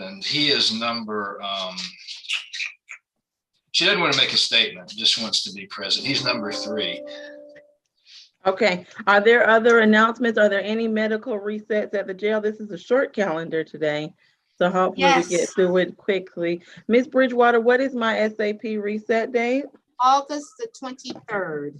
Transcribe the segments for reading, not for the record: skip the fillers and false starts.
happened. He is number, she doesn't want to make a statement, just wants to be present. He's number 3. Okay. Are there other announcements? Are there any medical resets at the jail? This is a short calendar today, so hopefully we get through it quickly. Ms. Bridgewater, what is my SAP reset date? August the 23rd.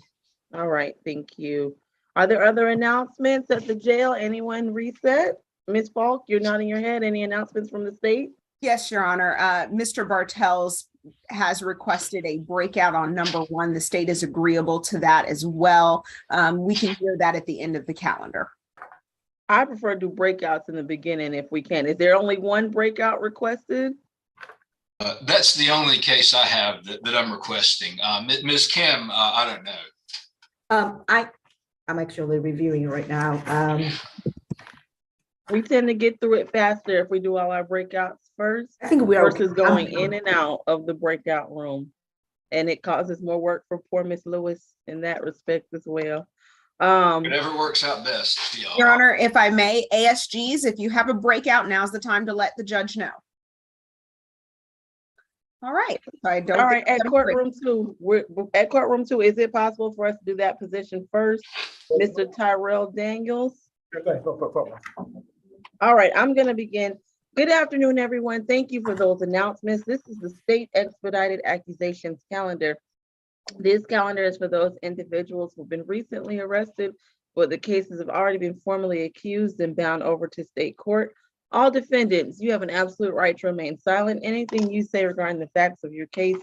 All right, thank you. Are there other announcements at the jail? Anyone reset? Ms. Falk, you're nodding your head. Any announcements from the state? Yes, Your Honor. Mr. Bartels has requested a breakout on number 1. The state is agreeable to that as well. We can hear that at the end of the calendar. I prefer to do breakouts in the beginning if we can. Is there only one breakout requested? That's the only case I have that I'm requesting. Ms. Kim, I don't know. I'm actually reviewing it right now. We tend to get through it faster if we do all our breakouts first. I think we are versus going in and out of the breakout room. And it causes more work for poor Miss Lewis in that respect as well. Whatever works out best for y'all. Your Honor, if I may, ASGs, if you have a breakout, now's the time to let the judge know. All right. I don't all right, at courtroom 2, at courtroom 2, is it possible for us to do that position first? Mr. Tyrell Daniels. All right, I'm going to begin. Good afternoon, everyone. Thank you for those announcements. This is the State Expedited Accusations calendar. This calendar is for those individuals who've been recently arrested, but the cases have already been formally accused and bound over to state court. All defendants, you have an absolute right to remain silent. Anything you say regarding the facts of your case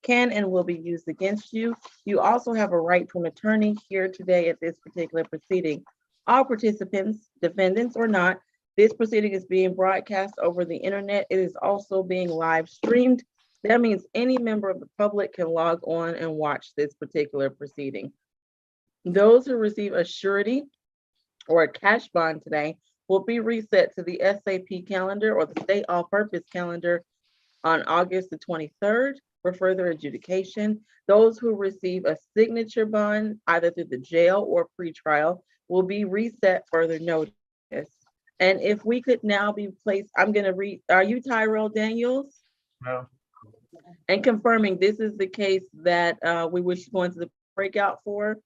can and will be used against you. You also have a right to an attorney here today at this particular proceeding. All participants, defendants or not, this proceeding is being broadcast over the internet. It is also being live streamed. That means any member of the public can log on and watch this particular proceeding. Those who receive a surety or a cash bond today will be reset to the SAP calendar or the state all-purpose calendar on August the 23rd for further adjudication. Those who receive a signature bond, either through the jail or pretrial, will be reset further notice. And if we could now be placed, I'm going to read, are you Tyrell Daniels? No. And confirming this is the case that we wish to go into the breakout for?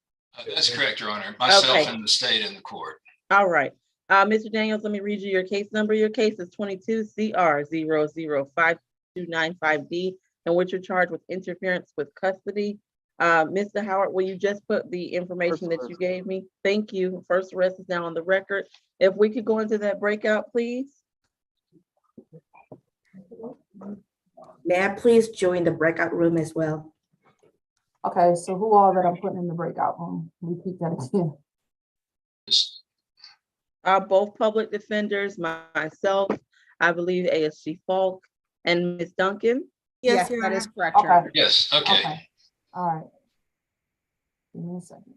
That's correct, Your Honor. Myself Okay. and the state and the court. All right. Mr. Daniels, let me read you your case number. Your case is 22 CR 005295D, in which you're charged with interference with custody. Mr. Howard, will you just put the information that you gave me? Thank you. First arrest is now on the record. If we could go into that breakout, please. May I please join the breakout room as well? Okay, so who all that I'm putting in the breakout room? Repeat that again. Both public defenders, myself, I believe ASG Falk, and Ms. Duncan. Yes, that is correct, Your Okay. Honor. Yes, okay. Okay, all right. Give me a second.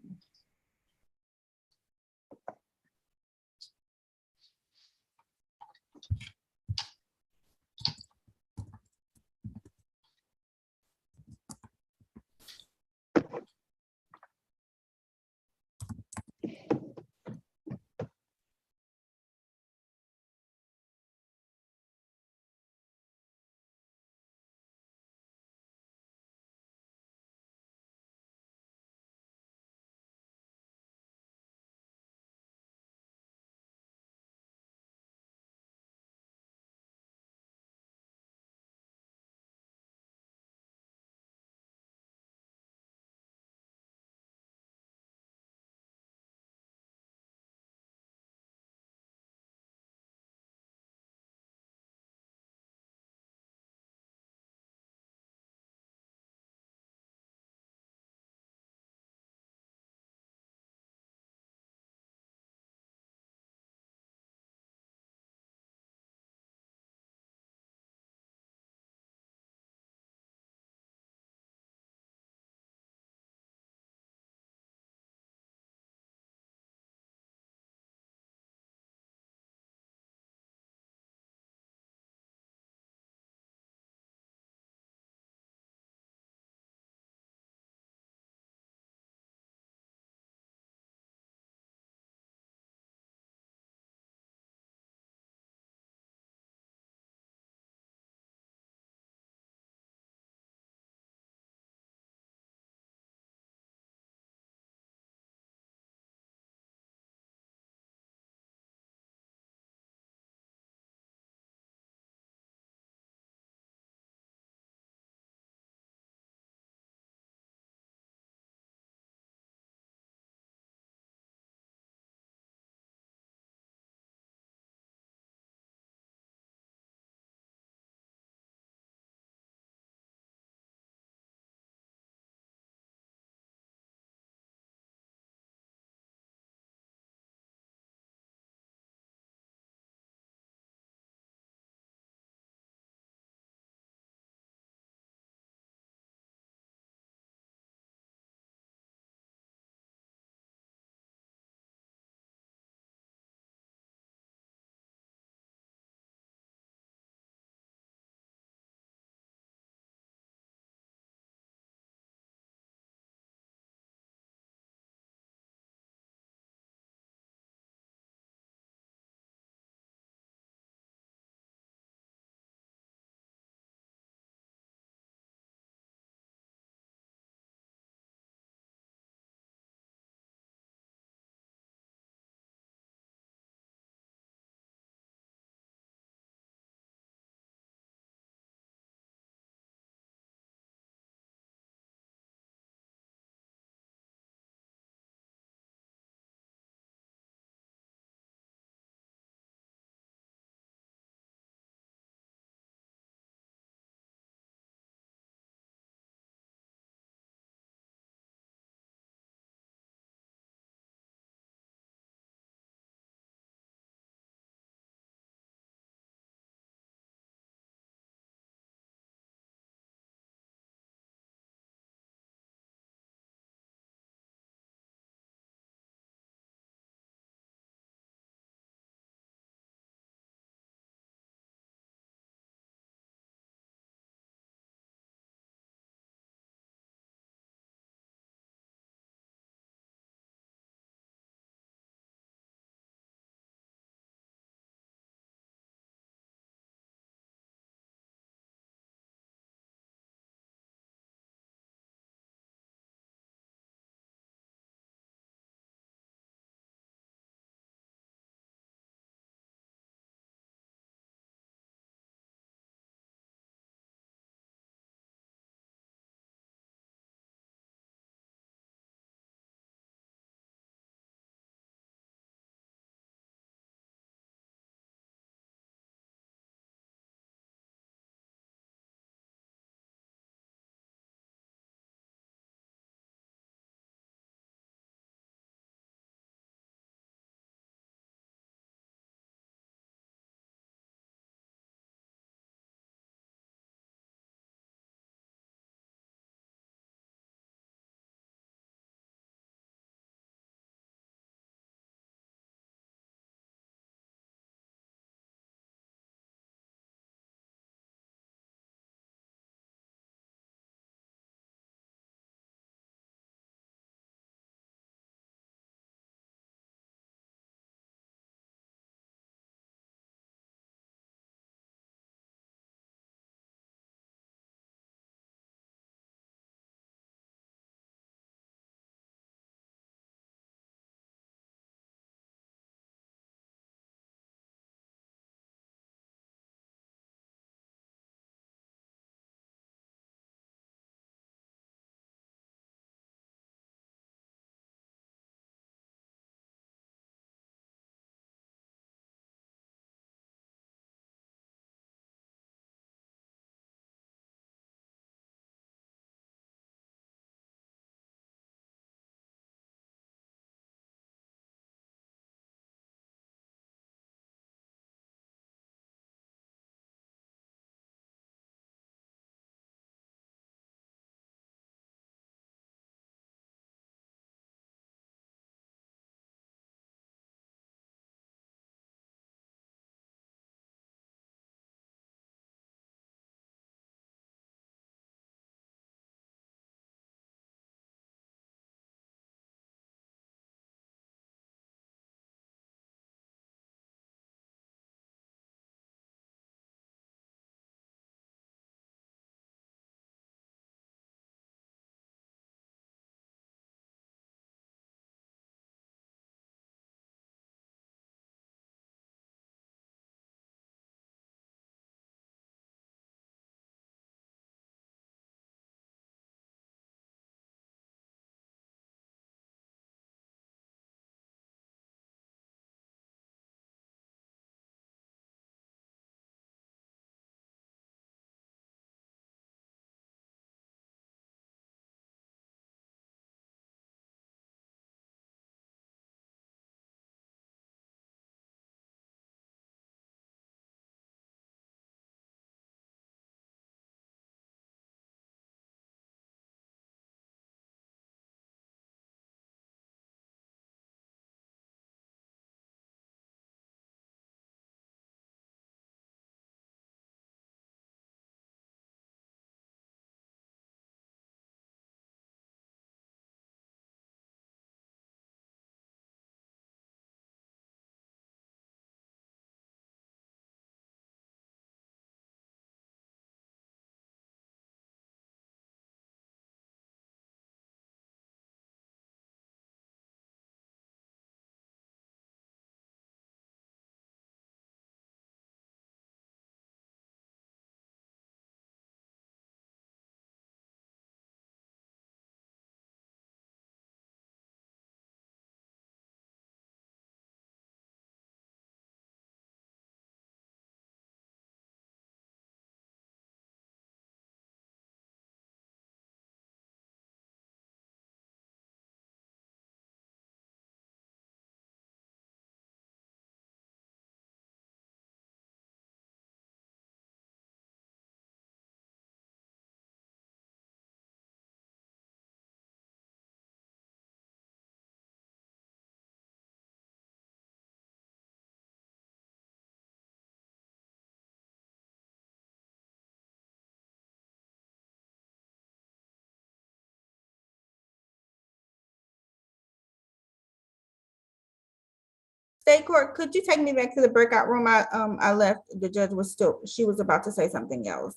State Court, could you take me back to the breakout room? I left, the judge was still, she was about to say something else,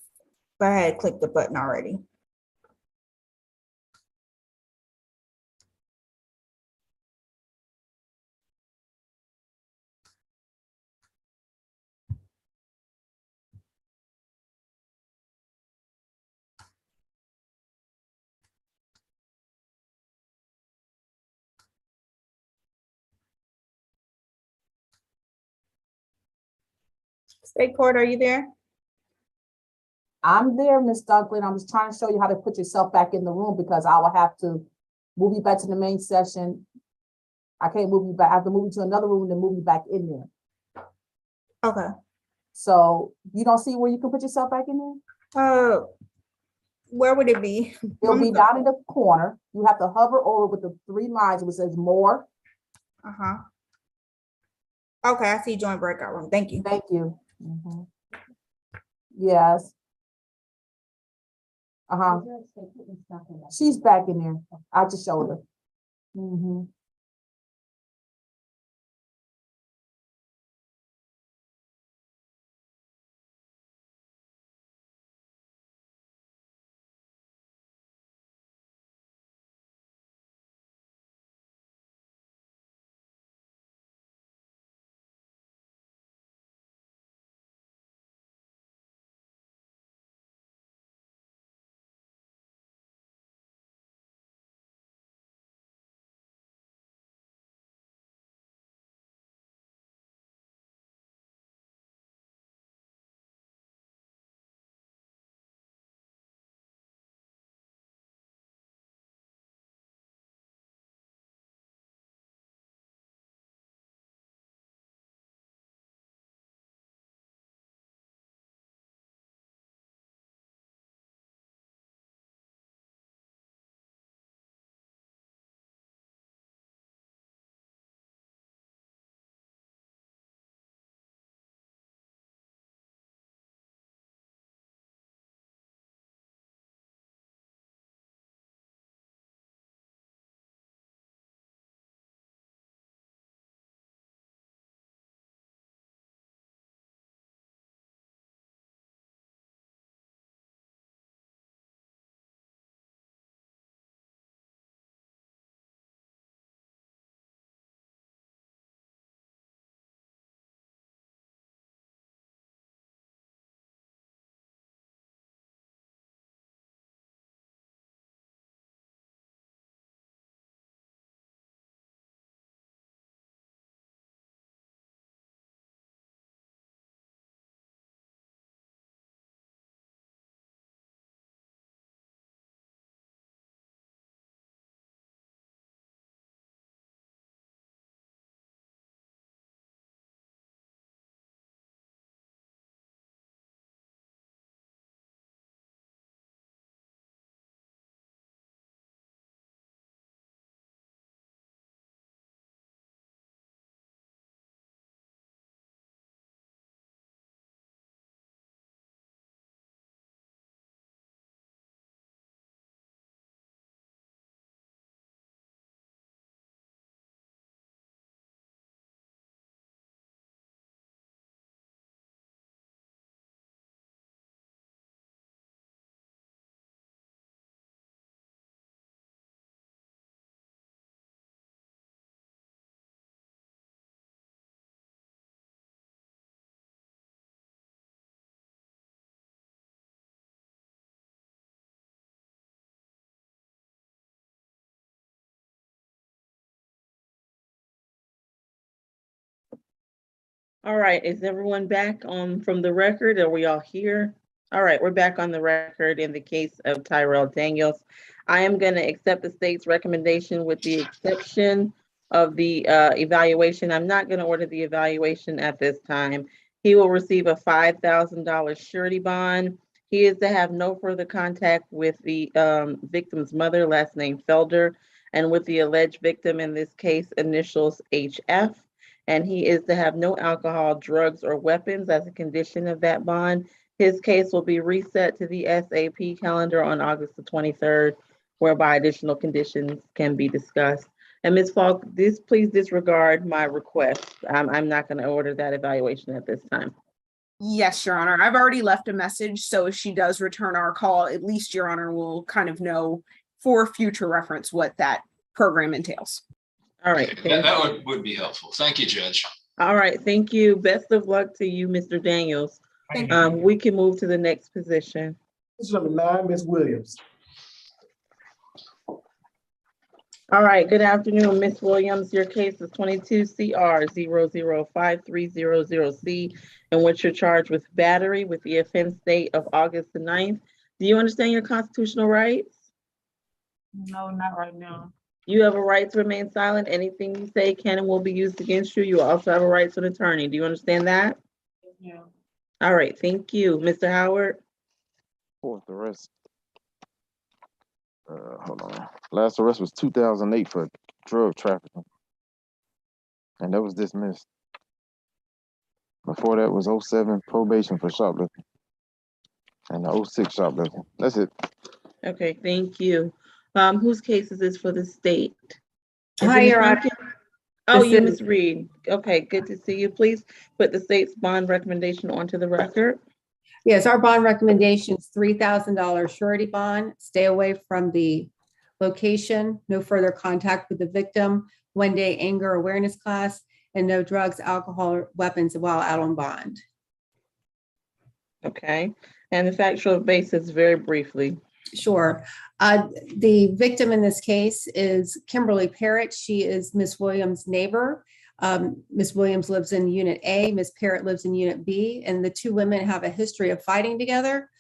but I had clicked the button already. State Court, are you there? I'm there, Ms. Dunklin. I was trying to show you how to put yourself back in the room because I will have to move you back to the main session. I can't move you back. I have to move you to another room and move you back in there. Okay. So you don't see where you can put yourself back in there? Where would it be? It'll be down in the corner. You have to hover over with the 3 lines which says more. Uh-huh. Okay, I see join breakout room. Thank you. Thank you. Mhm. Yes. Uh-huh. She's back in there. I just showed her. Mhm. All right, is everyone back from the record? Are we all here? All right, we're back on the record in the case of Tyrell Daniels. I am going to accept the state's recommendation with the exception of the evaluation. I'm not going to order the evaluation at this time. He will receive a $5,000 surety bond. He is to have no further contact with the victim's mother, last name Felder, and with the alleged victim, in this case, initials HF. And he is to have no alcohol, drugs, or weapons as a condition of that bond. His case will be reset to the SAP calendar on August the 23rd, whereby additional conditions can be discussed. And Ms. Falk, please disregard my request. I'm not going to order that evaluation at this time. Yes, Your Honor. I've already left a message, so if she does return our call, at least Your Honor will kind of know for future reference what that program entails. All right. That would be helpful. Thank you, Judge. All right. Thank you. Best of luck to you, Mr. Daniels. We can move to the next position. This is number 9, Ms. Williams. All right. Good afternoon, Ms. Williams. Your case is 22 CR 005300C, in which you're charged with battery with the offense date of August the 9th. Do you understand your constitutional rights? No, not right now. You have a right to remain silent. Anything you say can and will be used against you. You also have a right to an attorney. Do you understand that? Yeah. All right. Thank you. Mr. Howard? Fourth arrest. Hold on. Last arrest was 2008 for drug trafficking, and that was dismissed. Before that was 07 probation for shoplifting, and the 06 shoplifting. That's it. Okay, thank you. Whose case is this for the state? Hi, Your Honor. Oh, This you, is- Ms. Reed. Okay, good to see you. Please put the state's bond recommendation onto the record. Yes, our bond recommendation is $3,000 surety bond. Stay away from the location, no further contact with the victim, 1-day anger awareness class, and no drugs, alcohol, or weapons while out on bond. Okay, and the factual basis very briefly. Sure. The victim in this case is Kimberly Parrott. She is Miss Williams' neighbor. Miss Williams lives in Unit A, Miss Parrott lives in Unit B, and the two women have a history of fighting together.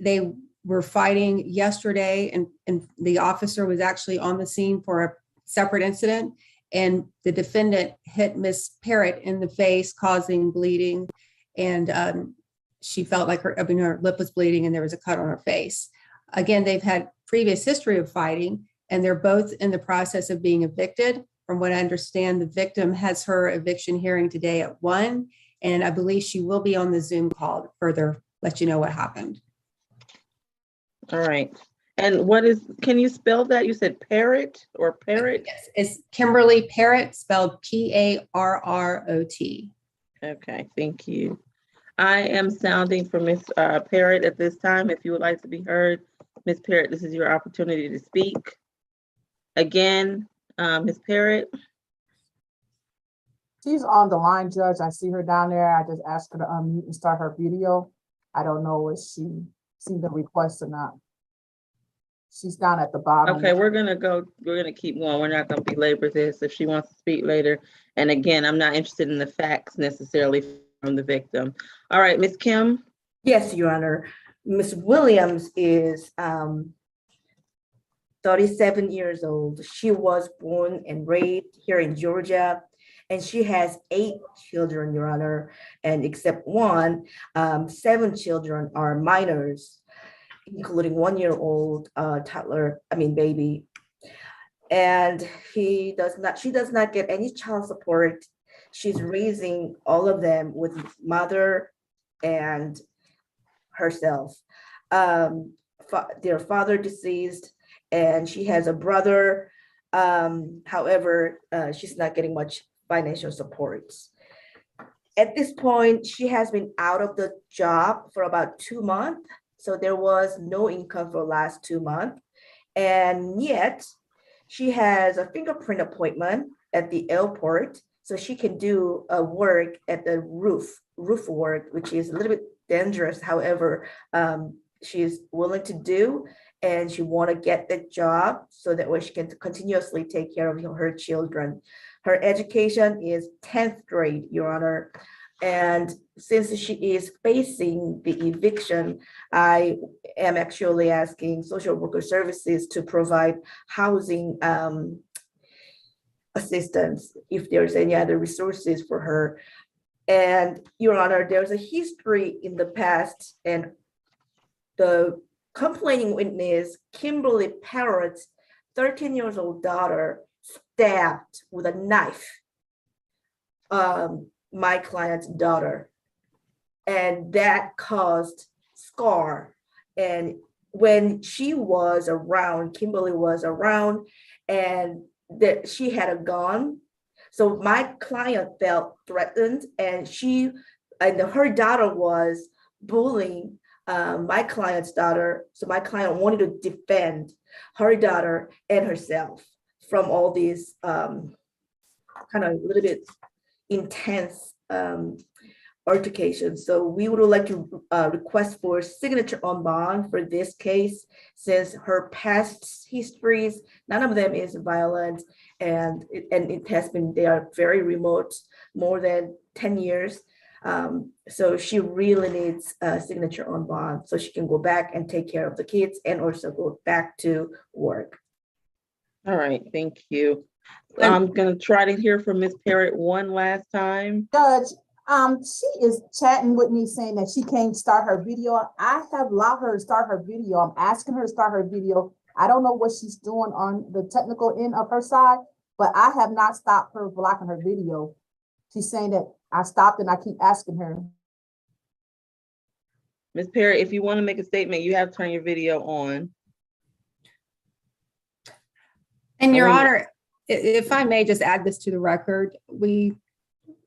They were fighting yesterday, and the officer was actually on the scene for a separate incident, and the defendant hit Miss Parrott in the face, causing bleeding, and she felt like her lip was bleeding and there was a cut on her face. Again, they've had previous history of fighting, and they're both in the process of being evicted. From what I understand, the victim has her eviction hearing today at 1, and I believe she will be on the Zoom call to further let you know what happened. All right. And can you spell that? You said Parrott or Parrot? Yes, it's Kimberly Parrott, spelled Parrot. Okay, thank you. I am sounding for Miss Parrott at this time. If you would like to be heard, Miss Parrott, this is your opportunity to speak. Again, Miss Parrott. She's on the line, Judge. I see her down there. I just asked her to unmute and start her video. I don't know if she seen the request or not. She's down at the bottom. Okay, we're gonna keep going. We're not gonna belabor this. If she wants to speak later. And again, I'm not interested in the facts necessarily from the victim. All right, Miss Kim. Yes, Your Honor. Ms. Williams is 37 years old. She was born and raised here in Georgia, and she has 8 children, Your Honor, and except one, 7 children are minors, including 1-year-old baby. And she does not get any child support. She's raising all of them with mother and herself. Their father deceased, and she has a brother. However, she's not getting much financial support. At this point, she has been out of the job for about 2 months. So there was no income for the last 2 months. And yet she has a fingerprint appointment at the airport, so she can do a work at the roof work, which is a little bit dangerous. However, she's willing to do, and she want to get the job so that way she can continuously take care of her children. Her education is 10th grade, Your Honor. And since she is facing the eviction, I am actually asking social worker services to provide housing assistance if there's any other resources for her. And Your Honor, there's a history in the past, and the complaining witness, Kimberly Parrott's 13-year-old daughter, stabbed with a knife my client's daughter, and that caused scar. And when she was around, Kimberly was around, and that she had a gun. So my client felt threatened, and her daughter was bullying my client's daughter. So my client wanted to defend her daughter and herself from all these kind of a little bit intense altercation. So we would like to request for signature on bond for this case, since her past histories, none of them is violent, and it has been, they are very remote, more than 10 years. So she really needs a signature on bond so she can go back and take care of the kids and also go back to work. All right, thank you. I'm gonna try to hear from Ms. Parrott one last time. Judge, she is chatting with me saying that she can't start her video. I have allowed her to start her video. I'm asking her to start her video. I don't know what she's doing on the technical end of her side, but I have not stopped her blocking her video. She's saying that I stopped and I keep asking her. Ms. Parrott, if you want to make a statement, you have to turn your video on. And Your Alright. Honor, if I may just add this to the record, we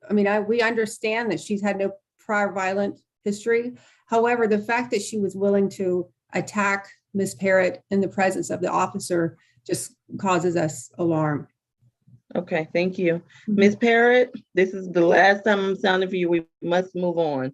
understand that she's had no prior violent history. However, the fact that she was willing to attack Ms. Parrott in the presence of the officer just causes us alarm. Okay, thank you. Ms. Parrott, this is the last time I'm sounding for you. We must move on.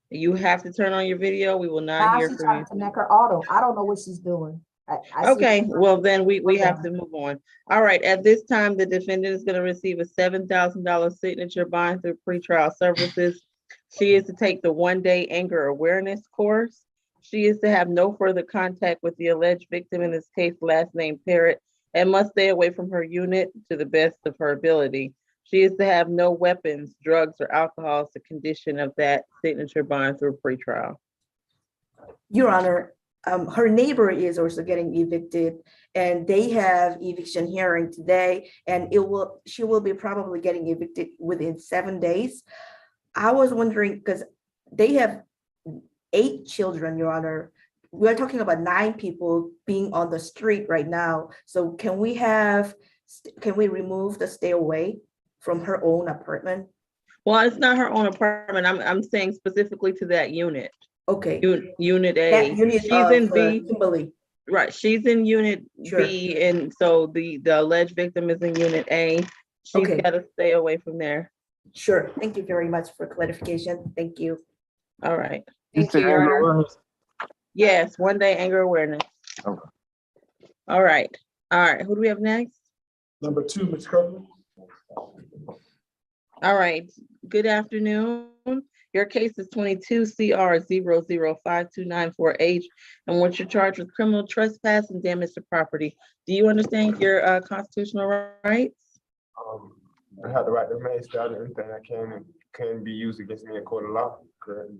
You have to turn on your video. We will not Now hear she's from trying you. to connect her auto. I don't know what she's doing. I see Okay, her- well, then we Okay. have to move on. All right, at this time, the defendant is going to receive a $7,000 signature bond through pretrial services. She is to take the one-day anger awareness course. She is to have no further contact with the alleged victim, in this case, last name Parrott, and must stay away from her unit to the best of her ability. She is to have no weapons, drugs, or alcohol as a condition of that signature bond through pretrial. Your Honor, her neighbor is also getting evicted, and they have eviction hearing today, and she will be probably getting evicted within 7 days. I was wondering, because they have 8 children, Your Honor. We're talking about 9 people being on the street right now. So can we remove the stay away from her own apartment? Well, it's not her own apartment. I'm saying specifically to that unit. Okay. Unit A. That unit She's of in B. Kimberly. Right, she's in unit Sure. B, and so the alleged victim is in unit A. She's Okay. got to stay away from there. Sure. Thank you very much for clarification. Thank you. All right. Thank you, Your Honor. Yes, one-day anger awareness. Okay. All right. All right. Who do we have next? Number 2, Ms. Kirkland. All right. Good afternoon. Your case is 22 CR 005294H, and what you're charged with criminal trespass and damage to property. Do you understand your constitutional rights? I have the right to remain silent. Anything that can be used against me in court of law. Correct.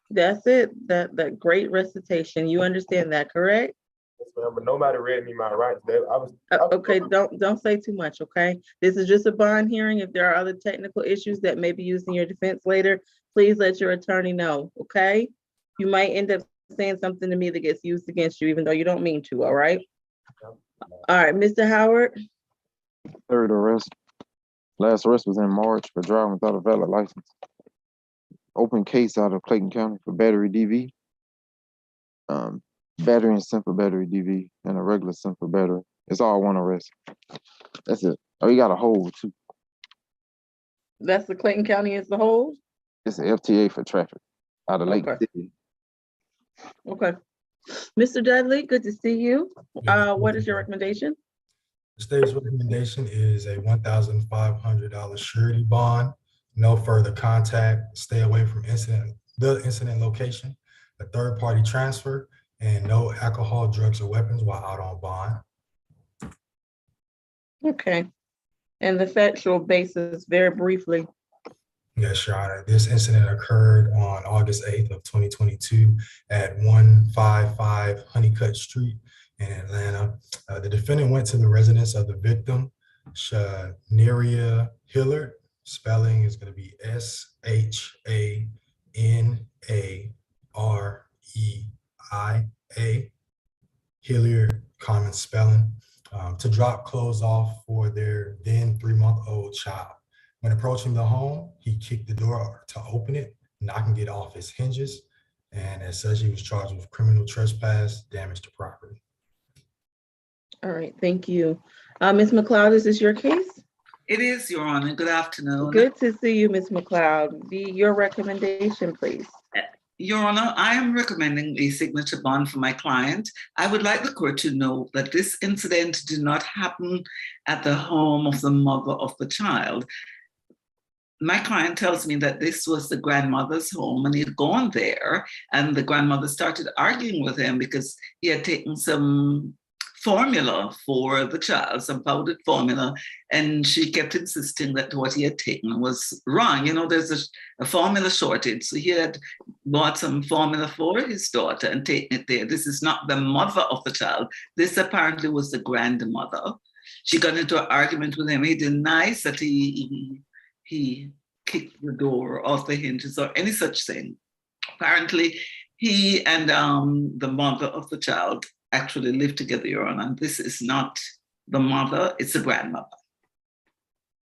That's it. That great recitation. You understand that, correct? Yes, ma'am, but nobody read me my rights. Okay, don't say too much, okay? This is just a bond hearing. If there are other technical issues that may be used in your defense later, please let your attorney know, okay? You might end up saying something to me that gets used against you, even though you don't mean to, all right? All right, Mr. Howard. Third arrest. Last arrest was in March for driving without a valid license. Open case out of Clayton County for battery DV. Battery and simple battery DV and a regular simple battery. It's all one arrest. That's it. Oh, you got a hold too. That's the Clayton County as a whole? It's an FTA for traffic out of Lake Okay. City. Okay. Mr. Dudley, good to see you. What is your recommendation? The state's recommendation is a $1,500 surety bond, no further contact, stay away from the incident location, a third-party transfer, and no alcohol, drugs, or weapons while out on bond. Okay. And the factual basis, very briefly. Yes, Your Honor. This incident occurred on August 8th of 2022 at 155 Honeycutt Street in Atlanta. The defendant went to the residence of the victim, Shaneria Hillard. Spelling is going to be SHANAREIA. Hilliard, common spelling. to drop clothes off for their then 3-month-old child. When approaching the home, he kicked the door to open it, knocking it off its hinges. And as such, he was charged with criminal trespass, damage to property. All right, thank you. Ms. McLeod, is this your case? It is, Your Honor. Good afternoon. Good to see you, Ms. McLeod. Your recommendation, please. Your Honor, I am recommending a signature bond for my client. I would like the court to know that this incident did not happen at the home of the mother of the child. My client tells me that this was the grandmother's home and he'd gone there and the grandmother started arguing with him because he had taken some formula for the child, some powdered formula, and she kept insisting that what he had taken was wrong. You know, there's a formula shortage. So he had bought some formula for his daughter and taken it there. This is not the mother of the child. This apparently was the grandmother. She got into an argument with him. He denies that he kicked the door off the hinges or any such thing. Apparently, he and the mother of the child actually live together, Your Honor. And this is not the mother, it's the grandmother.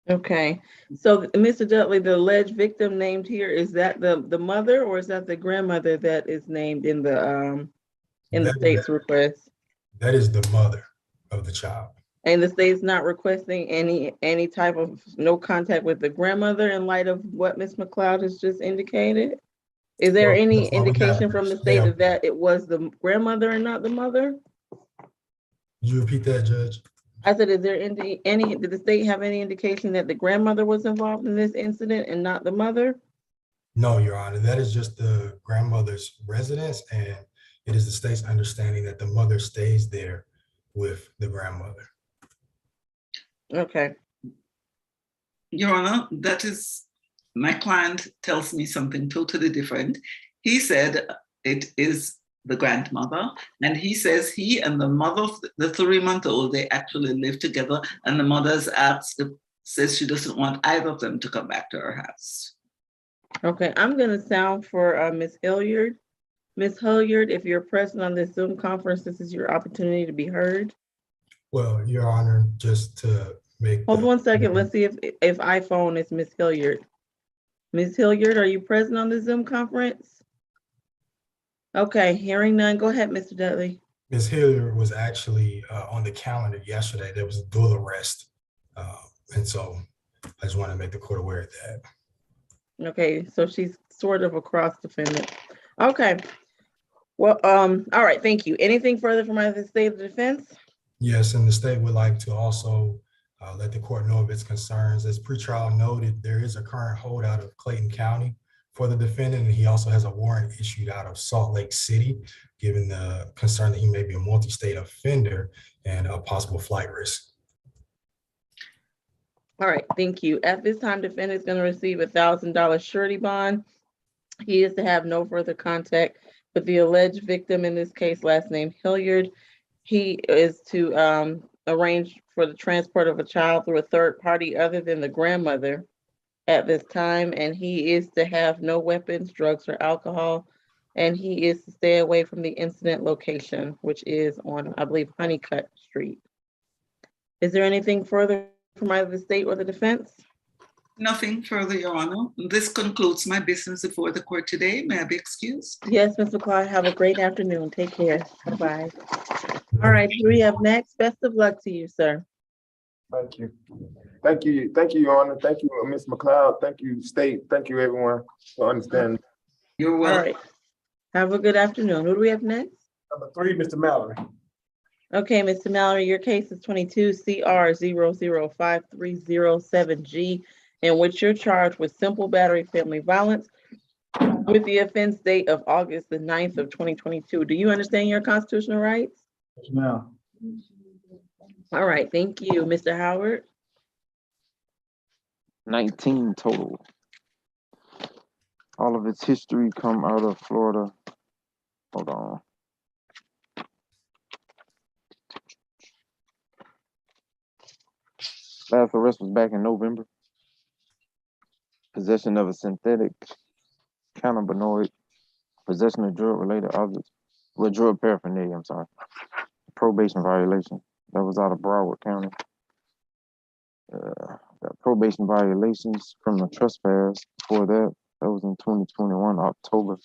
Okay, so Mr. Dudley, the alleged victim named here, is that the mother or is that the grandmother that is named in the state's request? That is the mother of the child. And the state's not requesting any type of no contact with the grandmother in light of what Ms. McLeod has just indicated? Is there any indication from the state that it was the grandmother and not the mother? Could you repeat that, Judge? I said, is there did the state have any indication that the grandmother was involved in this incident and not the mother? No, Your Honor, that is just the grandmother's residence, and it is the state's understanding that the mother stays there with the grandmother. Okay. Your Honor, that is, my client tells me something totally different. He said it is the grandmother, and he says he and the mother of the 3-month-old, they actually live together, and the mother's says she doesn't want either of them to come back to her house. Okay, I'm gonna sound for Ms. Hilliard. Ms. Hilliard, if you're present on this Zoom conference, this is your opportunity to be heard. Well, Your Honor, just to make. Hold 1 second. Let's see if iPhone is Ms. Hilliard. Ms. Hilliard, are you present on the Zoom conference? Okay, hearing none. Go ahead, Mr. Dudley. Ms. Hilliard was actually on the calendar yesterday. There was a dual arrest. And so I just want to make the court aware of that. Okay, so she's sort of a cross defendant. Okay. Well, all right, thank you. Anything further from either the state of the defense? Yes, and the state would like to also let the court know of its concerns. As pretrial noted, there is a current holdout of Clayton County for the defendant, and he also has a warrant issued out of Salt Lake City, given the concern that he may be a multi-state offender and a possible flight risk. All right, thank you. At this time, defendant is going to receive $1,000 surety bond. He is to have no further contact with the alleged victim, in this case, last name Hilliard. He is to arrange for the transport of a child through a third party other than the grandmother at this time, and he is to have no weapons, drugs, or alcohol, and he is to stay away from the incident location, which is on, I believe, Honeycutt Street. Is there anything further from either the state or the defense? Nothing further, Your Honor. This concludes my business before the court today. May I be excused? Yes, Ms. McLeod, have a great afternoon. Take care. Bye-bye. All right, who do we have next? Best of luck to you, sir. Thank you. Thank you. Thank you, Your Honor. Thank you, Ms. McLeod. Thank you, State. Thank you, everyone, for understanding. You're All welcome. right. Have a good afternoon. Who do we have next? Number 3, Mr. Mallory. Okay, Mr. Mallory, your case is 22 CR 0053007G, in which you're charged with simple battery family violence with the offense date of August the 9th of 2022. Do you understand your constitutional rights? Yes, ma'am. All right, thank you. Mr. Howard? 19 total. All of its history come out of Florida. Hold on. Last arrest was back in November. Possession of a synthetic cannabinoid, possession of drug-related objects, drug paraphernalia, I'm sorry. Probation violation. That was out of Broward County. Got probation violations, criminal trespass. Before that, that was in 2021, October.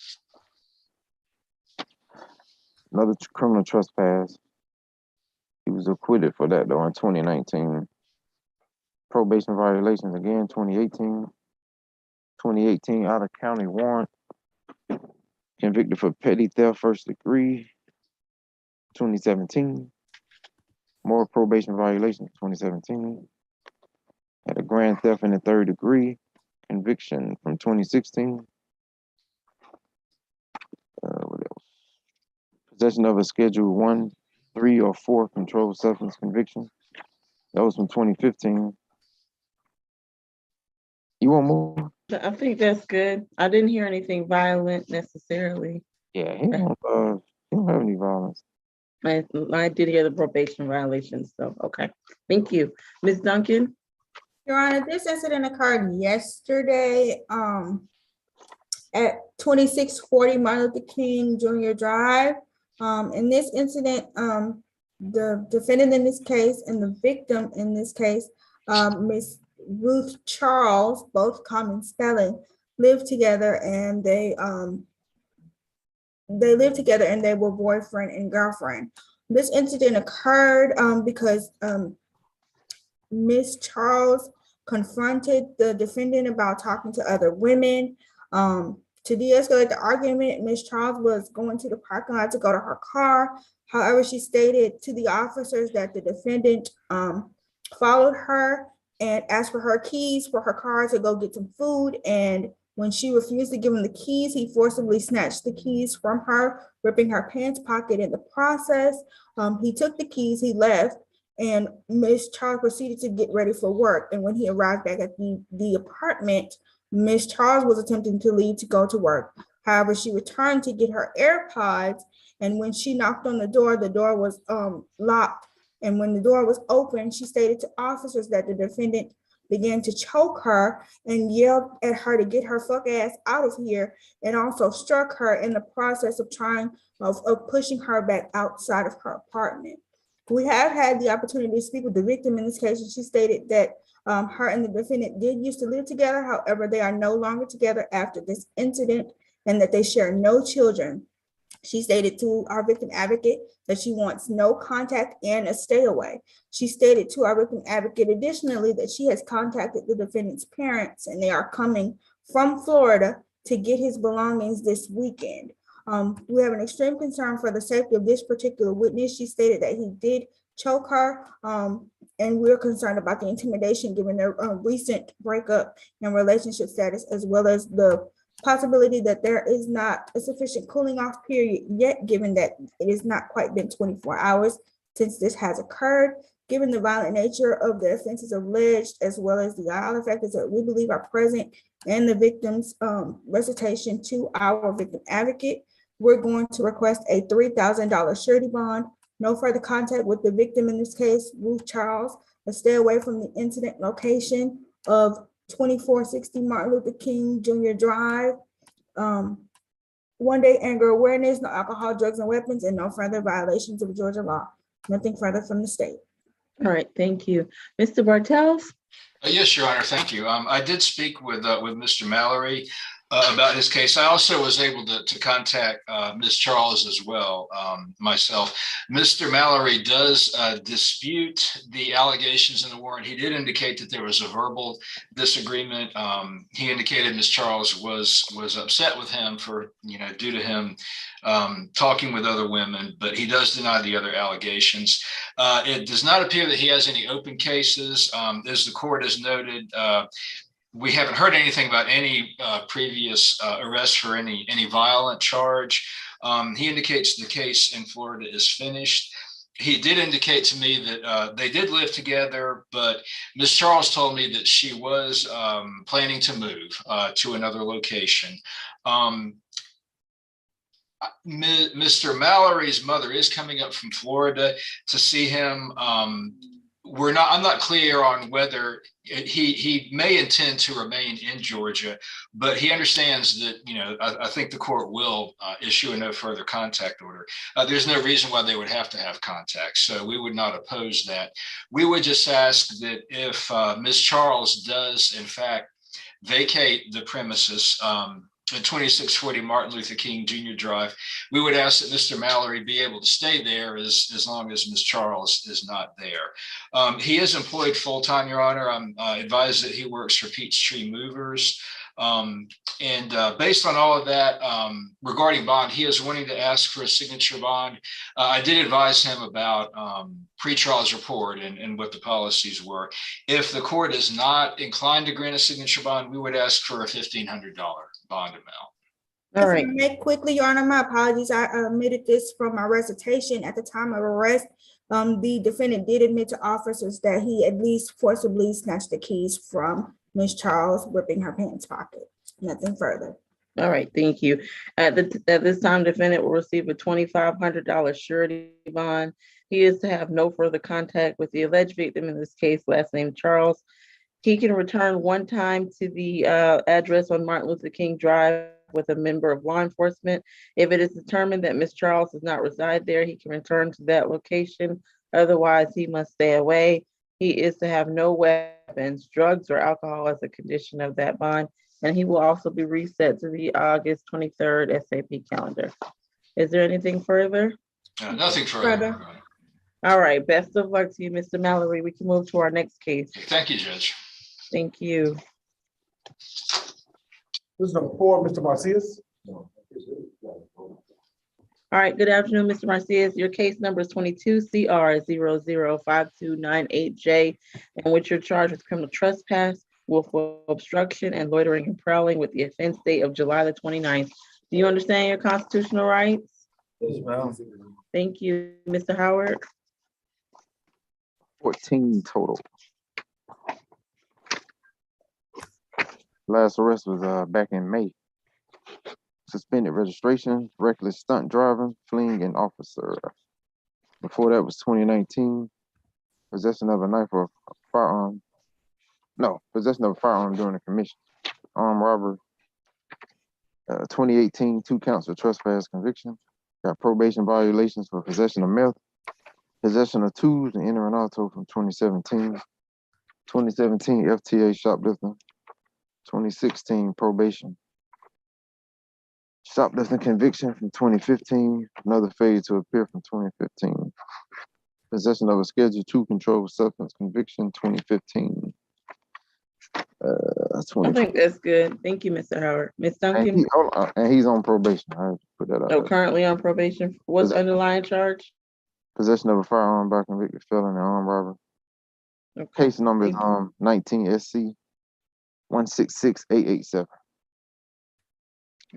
Another criminal trespass. He was acquitted for that though in 2019. Probation violations again, 2018. 2018, out of county warrant. Convicted for petty theft, first degree. 2017. More probation violations, 2017. Had a grand theft in the third degree. Conviction from 2016. What else? Possession of a Schedule 1, 3, or 4 controlled substance conviction. That was from 2015. You want more? I think that's good. I didn't hear anything violent necessarily. Yeah, he don't have any violence. I did hear the probation violations, so okay. Thank you. Ms. Duncan? Your Honor, this incident occurred yesterday at 2640 Martin Luther King Jr. Drive. In this incident, the defendant in this case and the victim in this case, Miss Ruth Charles, both common spelling, lived together, and they lived together and they were boyfriend and girlfriend. This incident occurred because Miss Charles confronted the defendant about talking to other women. To de-escalate the argument, Miss Charles was going to the parking lot to go to her car. However, she stated to the officers that the defendant followed her and asked for her keys for her car to go get some food. And when she refused to give him the keys, he forcibly snatched the keys from her, ripping her pants pocket in the process. He took the keys, he left, and Miss Charles proceeded to get ready for work. And when he arrived back at the apartment, Miss Charles was attempting to leave to go to work. However, she returned to get her AirPods, and when she knocked on the door was locked. And when the door was open, she stated to officers that the defendant began to choke her and yelled at her to get her fuck ass out of here, and also struck her in the process of pushing her back outside of her apartment. We have had the opportunity to speak with the victim in this case, and she stated that her and the defendant did used to live together. However, they are no longer together after this incident, and that they share no children. She stated to our victim advocate that she wants no contact and a stay away. She stated to our victim advocate additionally that she has contacted the defendant's parents, and they are coming from Florida to get his belongings this weekend. We have an extreme concern for the safety of this particular witness. She stated that he did choke her, and we're concerned about the intimidation given their recent breakup and relationship status, as well as the possibility that there is not a sufficient cooling off period yet, given that it has not quite been 24 hours since this has occurred. Given the violent nature of the offenses alleged, as well as the other factors that we believe are present in the victim's recitation to our victim advocate, we're going to request a $3,000 surety bond. No further contact with the victim in this case, Ruth Charles, and stay away from the incident location of 2460 Martin Luther King Jr. Drive. 1 day anger awareness, no alcohol, drugs, and weapons, and no further violations of Georgia law. Nothing further from the state. All right, thank you. Mr. Bartels? Yes, Your Honor, thank you. I did speak with Mr. Mallory about his case. I also was able to contact Ms. Charles as well, myself. Mr. Mallory does dispute the allegations in the warrant. He did indicate that there was a verbal disagreement. He indicated Ms. Charles was upset with him for, due to him talking with other women, but he does deny the other allegations. It does not appear that he has any open cases. As the court has noted, we haven't heard anything about any previous arrests for any violent charge. He indicates the case in Florida is finished. He did indicate to me that they did live together, but Ms. Charles told me that she was planning to move to another location. Mr. Mallory's mother is coming up from Florida to see him. I'm not clear on whether he may intend to remain in Georgia, but he understands that, I think the court will issue a no further contact order. There's no reason why they would have to have contact, so we would not oppose that. We would just ask that if Ms. Charles does in fact vacate the premises at 2640 Martin Luther King Jr. Drive, we would ask that Mr. Mallory be able to stay there as long as Ms. Charles is not there. He is employed full-time, Your Honor. I'm advised that he works for Peachtree Movers. Based on all of that, regarding bond, he is wanting to ask for a signature bond. I did advise him about pre-trial's report and what the policies were. If the court is not inclined to grant a signature bond, we would ask for a $1,500 bond amount. All right. Make quickly, Your Honor, my apologies. I omitted this from my recitation. At the time of arrest, the defendant did admit to officers that he at least forcibly snatched the keys from Ms. Charles, ripping her pants pocket. Nothing further. All right, thank you. At this time, defendant will receive a $2,500 surety bond. He is to have no further contact with the alleged victim, in this case, last name Charles. He can return one time to the address on Martin Luther King Drive with a member of law enforcement. If it is determined that Ms. Charles does not reside there, he can return to that location. Otherwise, he must stay away. He is to have no weapons, drugs, or alcohol as a condition of that bond. And he will also be reset to the August 23rd SAP calendar. Is there anything further? Nothing further. All right, best of luck to you, Mr. Mallory. We can move to our next case. Thank you, Judge. Thank you. This is number 4, Mr. Marcius. All right, good afternoon, Mr. Marcius. Your case number is 22 CR 005298J, in which you're charged with criminal trespass, willful obstruction, and loitering and prowling with the offense date of July the 29th. Do you understand your constitutional rights? Yes, ma'am. Thank you, Mr. Howard. 14 total. Last arrest was back in May. Suspended registration, reckless stunt driving, fleeing an officer. Before that was 2019. Possession of a knife or firearm. No, possession of a firearm during a commission. Armed robbery. 2018, 2 counts of trespass conviction. Got probation violations for possession of meth, possession of tools, and entering auto from 2017. 2017 FTA shoplifting. 2016 probation. Shoplifting conviction from 2015. Another failure to appear from 2015. Possession of a Schedule 2 controlled substance conviction 2015. I think that's good. Thank you, Mr. Howard. Ms. Duncan? And he's on probation. I have to put that out. Oh, currently on probation. What's the underlying charge? Possession of a firearm by convicted felon and armed robbery. Okay. Case number is 19 SC 166887.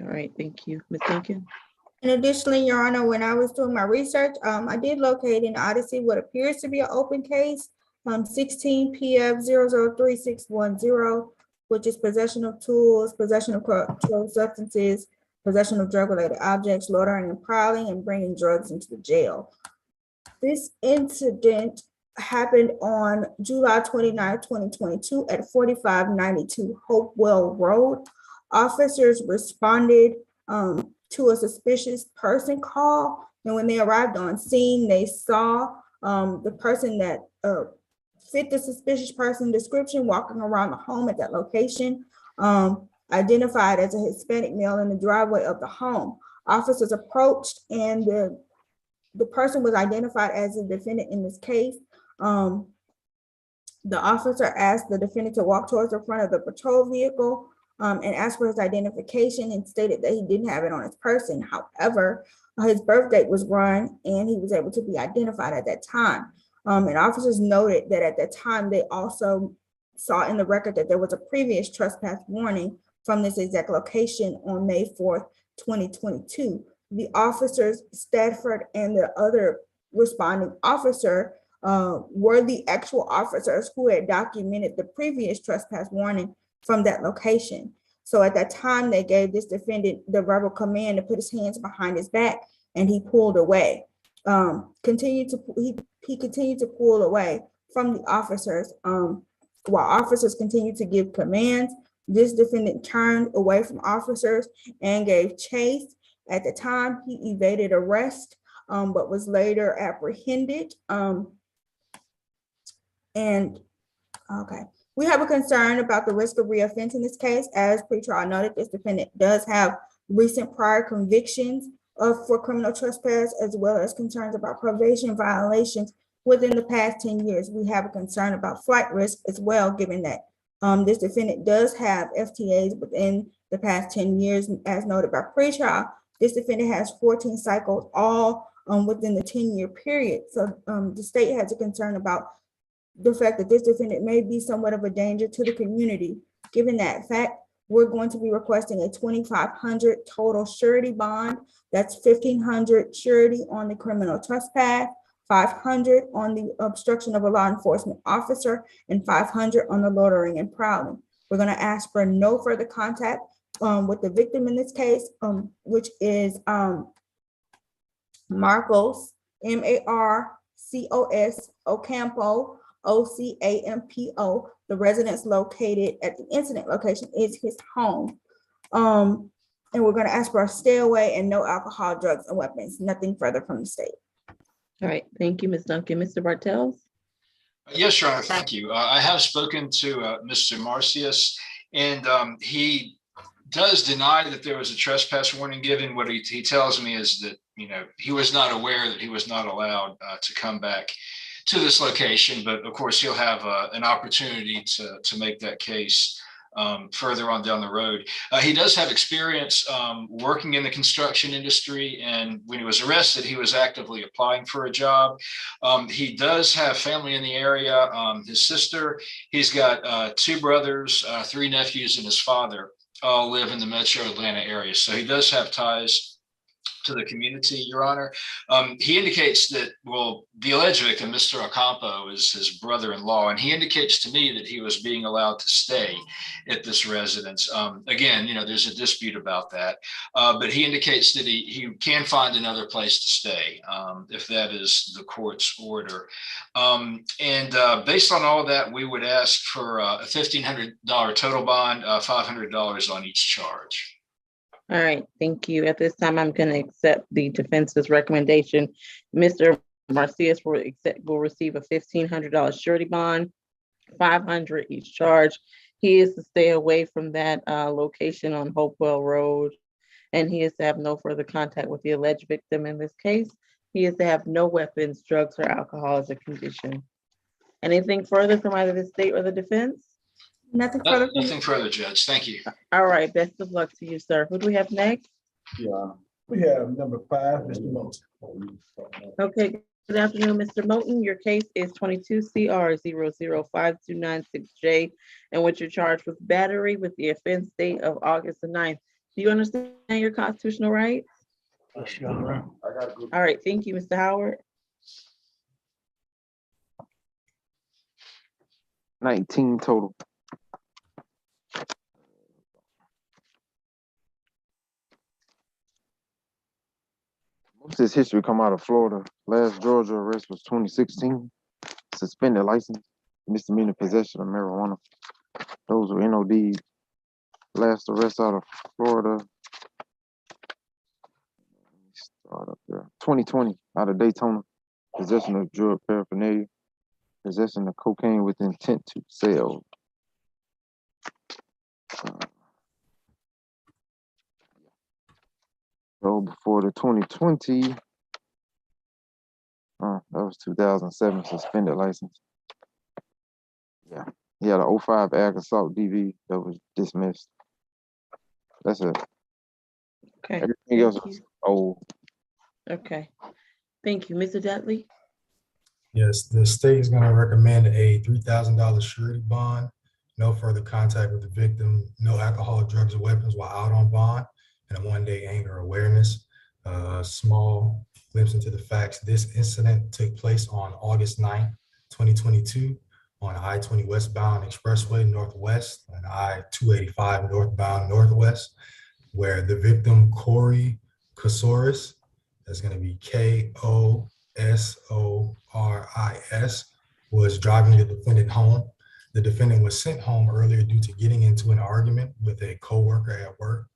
All right, thank you. Ms. Duncan? And additionally, Your Honor, when I was doing my research, I did locate in Odyssey what appears to be an open case, 16 PF 003610, which is possession of tools, possession of controlled substances, possession of drug-related objects, loitering and prowling, and bringing drugs into the jail. This incident happened on July 29, 2022 at 4592 Hopewell Road. Officers responded to a suspicious person call, and when they arrived on scene, they saw the person that fit the suspicious person description walking around the home at that location, identified as a Hispanic male in the driveway of the home. Officers approached, and the person was identified as the defendant in this case. The officer asked the defendant to walk towards the front of the patrol vehicle and asked for his identification, and stated that he didn't have it on his person. However, his birth date was run and he was able to be identified at that time. And officers noted that at that time, they also saw in the record that there was a previous trespass warning from this exact location on May 4th, 2022. The officers, Stafford and the other responding officer, were the actual officers who had documented the previous trespass warning from that location. So at that time, they gave this defendant the verbal command to put his hands behind his back, and he pulled away. He continued to pull away from the officers. While officers continued to give commands, this defendant turned away from officers and gave chase. At the time, he evaded arrest, but was later apprehended. We have a concern about the risk of reoffense in this case. As pretrial noted, this defendant does have recent prior convictions for criminal trespass, as well as concerns about probation violations within the past 10 years. We have a concern about flight risk as well, given that this defendant does have FTAs within the past 10 years. As noted by pretrial, this defendant has 14 cycles, all within the 10-year period. So the state has a concern about the fact that this defendant may be somewhat of a danger to the community. Given that fact, we're going to be requesting a $2,500 total surety bond. That's $1,500 surety on the criminal trespass, $500 on the obstruction of a law enforcement officer, and $500 on the loitering and prowling. We're going to ask for no further contact with the victim in this case, which is Marcos, M-A-R-C-O-S, Ocampo, O-C-A-M-P-O. The residence located at the incident location is his home. And we're going to ask for a stay away and no alcohol, drugs, and weapons. Nothing further from the state. All right, thank you, Ms. Duncan. Mr. Bartels? Yes, Your Honor, thank you. I have spoken to Mr. Marcius, and he does deny that there was a trespass warning given. What he tells me is that, he was not aware that he was not allowed to come back to this location, but of course he'll have an opportunity to make that case further on down the road. He does have experience working in the construction industry, and when he was arrested, he was actively applying for a job. He does have family in the area, his sister, he's got 2 brothers, 3 nephews, and his father all live in the metro Atlanta area. So he does have ties to the community, Your Honor. He indicates that, the alleged victim, Mr. Ocampo, is his brother-in-law, and he indicates to me that he was being allowed to stay at this residence. Again, there's a dispute about that, but he indicates that he can find another place to stay if that is the court's order. Based on all that, we would ask for a $1,500 total bond, $500 on each charge. All right, thank you. At this time, I'm going to accept the defense's recommendation. Mr. Marcius will receive a $1,500 surety bond, $500 each charge. He is to stay away from that location on Hopewell Road, and he is to have no further contact with the alleged victim in this case. He is to have no weapons, drugs, or alcohol as a condition. Anything further from either the state or the defense? Nothing further. Nothing further, Judge. Thank you. All right, best of luck to you, sir. Who do we have next? Yeah, we have number 5, Mr. Moulton. Okay, good afternoon, Mr. Moulton. Your case is 22 CR 005296J, in which you're charged with battery with the offense date of August the 9th. Do you understand your constitutional rights? Yes, Your Honor. All right, thank you, Mr. Howard. 19 total. Most of this history come out of Florida. Last Georgia arrest was 2016. Suspended license, misdemeanor possession of marijuana. Those were NOD. Last arrest out of Florida. Start up there. 2020 out of Daytona. Possession of drug paraphernalia. Possession of cocaine with intent to sell. So before the 2020, that was 2007 suspended license. Yeah, he had an 05 ag assault DV that was dismissed. That's it. Okay. Everything else is old. Okay. Thank you, Mr. Dudley. Yes, the state is going to recommend a $3,000 surety bond, no further contact with the victim, no alcohol, drugs, or weapons while out on bond, and a 1-day anger awareness. Small glimpse into the facts. This incident took place on August 9th, 2022 on I-20 westbound expressway northwest and I-285 northbound northwest, where the victim, Corey Kosoris, is going to be Kosoris, was driving the defendant home. The defendant was sent home earlier due to getting into an argument with a coworker at work.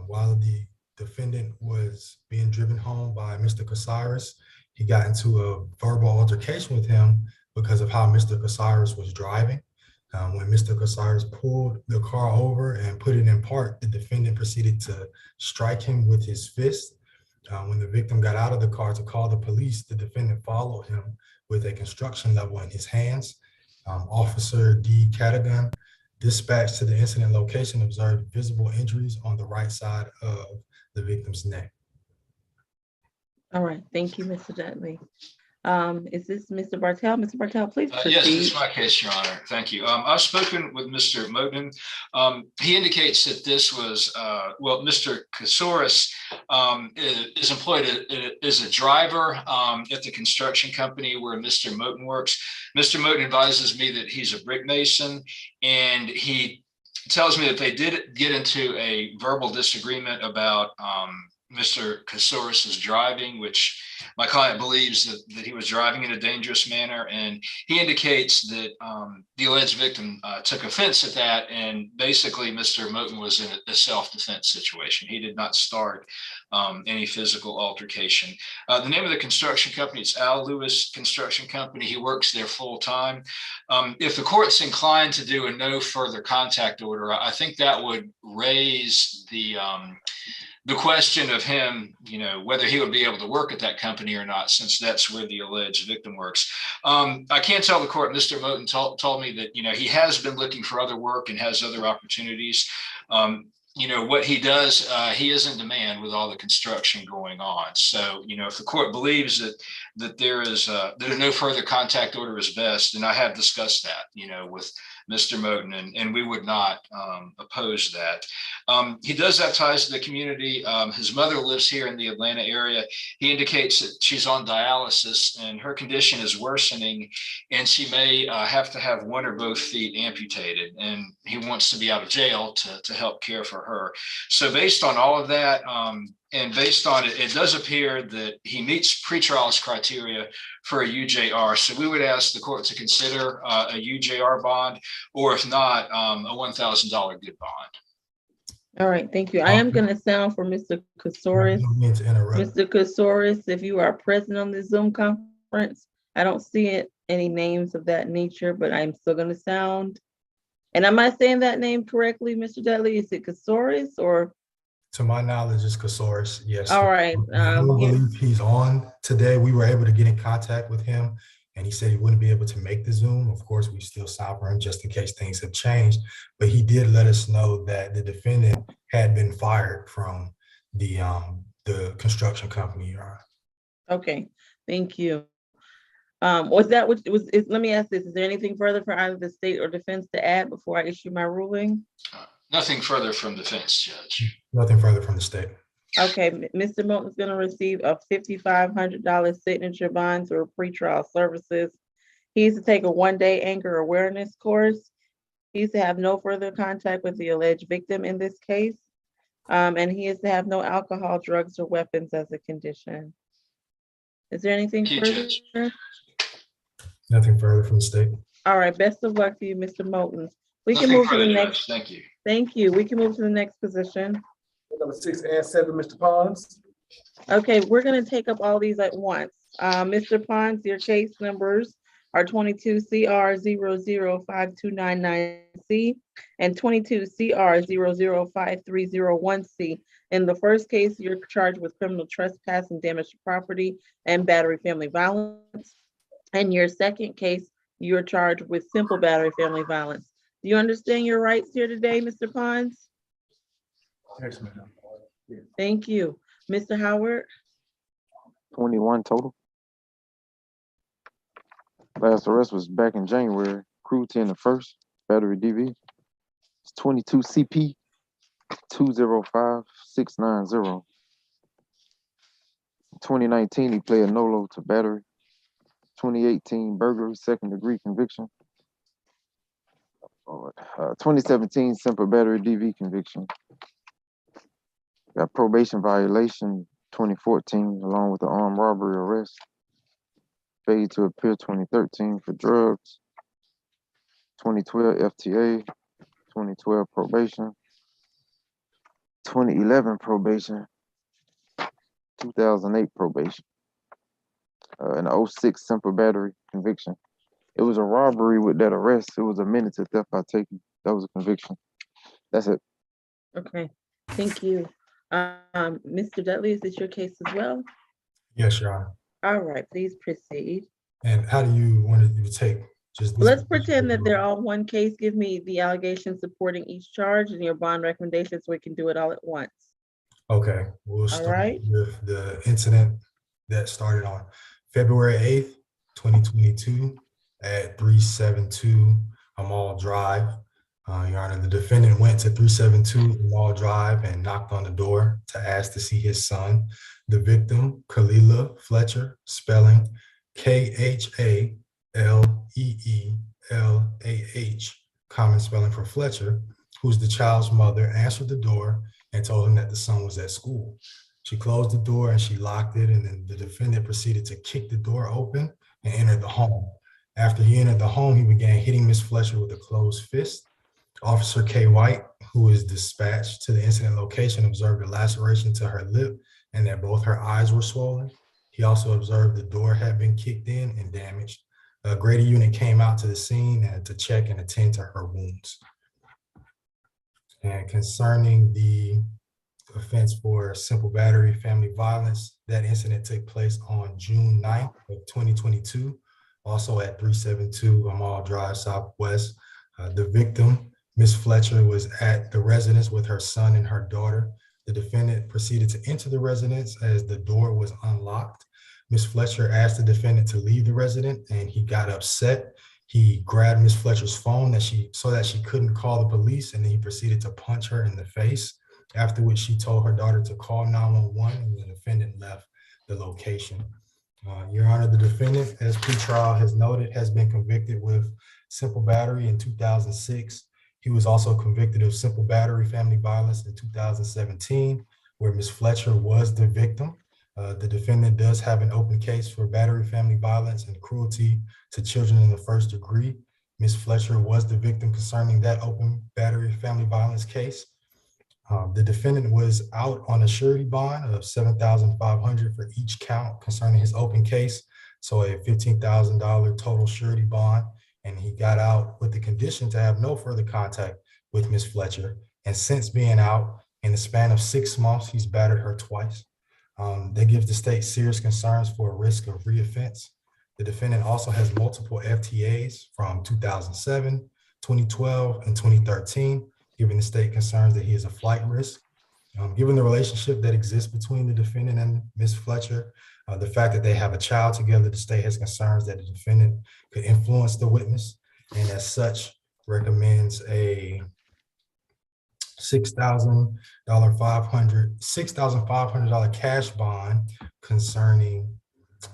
While the defendant was being driven home by Mr. Casares, he got into a verbal altercation with him because of how Mr. Casares was driving. When Mr. Casares pulled the car over and put it in park, the defendant proceeded to strike him with his fist. When the victim got out of the car to call the police, the defendant followed him with a construction level in his hands. Officer D. Cadigan, dispatched to the incident location, observed visible injuries on the right side of the victim's neck. All right, thank you, Mr. Dudley. Is this Mr. Bartel? Mr. Bartel, please proceed. Yes, it's my case, Your Honor. Thank you. I've spoken with Mr. Moten. He indicates that this was, Mr. Casares is employed as a driver at the construction company where Mr. Moten works. Mr. Moten advises me that he's a brick mason, and he tells me that they did get into a verbal disagreement about Mr. Casares' driving, which my client believes that he was driving in a dangerous manner. And he indicates that the alleged victim took offense at that. And basically, Mr. Moten was in a self-defense situation. He did not start any physical altercation. The name of the construction company is Al Lewis Construction Company. He works there full time. If the court's inclined to do a no further contact order, I think that would raise the question of him, whether he would be able to work at that company or not, since that's where the alleged victim works. I can't tell the court, Mr. Moten told me that, he has been looking for other work and has other opportunities. What he does, he is in demand with all the construction going on. So, if the court believes that there is that a no further contact order is best, and I have discussed that, with Mr. Moten, and we would not oppose that. He does have ties to the community. His mother lives here in the Atlanta area. He indicates that she's on dialysis and her condition is worsening, and she may have to have one or both feet amputated, and he wants to be out of jail to help care for her. So based on all of that, and based on it, it does appear that he meets pretrial's criteria for a UJR. So we would ask the court to consider a UJR bond, or if not, a $1,000 good bond. All right, thank you. I am going to sound for Mr. Casares. Mr. Casares, if you are present on the Zoom conference, I don't see any names of that nature, but I'm still going to sound. And am I saying that name correctly, Mr. Dudley? Is it Casares or? To my knowledge, it's Casares, yes. All right. I don't believe he's on today. We were able to get in contact with him, and he said he wouldn't be able to make the Zoom. Of course, we still sign for him just in case things have changed. But he did let us know that the defendant had been fired from the construction company. Okay, thank you. Was that what was? Let me ask this: is there anything further for either the state or defense to add before I issue my ruling? Nothing further from defense, Judge. Nothing further from the state. Okay, Mr. Moten's going to receive a $5,500 signature bond through pretrial services. He's to take a one-day anger awareness course. He's to have no further contact with the alleged victim in this case. And he is to have no alcohol, drugs, or weapons as a condition. Is there anything further? Nothing further from the state. All right, best of luck to you, Mr. Moten. We can move to the next. Thank you. Thank you. We can move to the next position. Number 6 and 7, Mr. Pons. Okay, we're going to take up all these at once. Mr. Pons, your case numbers are 22 CR 005299C and 22 CR 005301C. In the first case, you're charged with criminal trespass and damage to property and battery family violence. And your second case, you're charged with simple battery family violence. Do you understand your rights here today, Mr. Pons? Yes, ma'am. Thank you. Mr. Howard? 21 total. Last arrest was back in January. Crew 10 the first, battery DV. It's 22 CP 205690. 2019, he pled NOLO to battery. 2018, burglary, second degree conviction. 2017, simple battery DV conviction. Got probation violation 2014, along with the armed robbery arrest. Failure to appear 2013 for drugs. 2012 FTA. 2012 probation. 2011 probation. 2008 probation. And 06 simple battery conviction. It was a robbery with that arrest. It was a minute to theft by taking. That was a conviction. That's it. Okay, thank you. Mr. Dudley, is this your case as well? Yes, Your Honor. All right, please proceed. And how do you want to take just this? Let's pretend that they're all one case. Give me the allegations supporting each charge and your bond recommendation so we can do it all at once. Okay, we'll start right. with the incident that started on February 8th, 2022 at 372 Amal Drive. Your Honor, the defendant went to 372 Amal Drive and knocked on the door to ask to see his son. The victim, Khalila Fletcher, spelling Khalleelah, common spelling for Fletcher, who's the child's mother, answered the door and told him that the son was at school. She closed the door and she locked it, and then the defendant proceeded to kick the door open and entered the home. After he entered the home, he began hitting Miss Fletcher with a closed fist. Officer K. White, who is dispatched to the incident location, observed a laceration to her lip and that both her eyes were swollen. He also observed the door had been kicked in and damaged. A Grady unit came out to the scene and to check and attend to her wounds. And concerning the offense for simple battery, family violence, that incident took place on June 9th of 2022, also at 372 Amal Drive Southwest. The victim, Miss Fletcher, was at the residence with her son and her daughter. The defendant proceeded to enter the residence as the door was unlocked. Miss Fletcher asked the defendant to leave the residence and he got upset. He grabbed Miss Fletcher's phone so that she couldn't call the police, and then he proceeded to punch her in the face, after which she told her daughter to call 911 and the defendant left the location. Your Honor, the defendant, as pretrial has noted, has been convicted with simple battery in 2006. He was also convicted of simple battery family violence in 2017, where Miss Fletcher was the victim. The defendant does have an open case for battery family violence and cruelty to children in the first degree. Miss Fletcher was the victim concerning that open battery family violence case. The defendant was out on a surety bond of $7,500 for each count concerning his open case, so a $15,000 total surety bond, and he got out with the condition to have no further contact with Miss Fletcher. And since being out, in the span of 6 months, he's battered her twice. That gives the state serious concerns for a risk of reoffense. The defendant also has multiple FTAs from 2007, 2012, and 2013, giving the state concerns that he is a flight risk. Given the relationship that exists between the defendant and Ms. Fletcher, the fact that they have a child together, the state has concerns that the defendant could influence the witness, and as such recommends a $6,500 cash bond concerning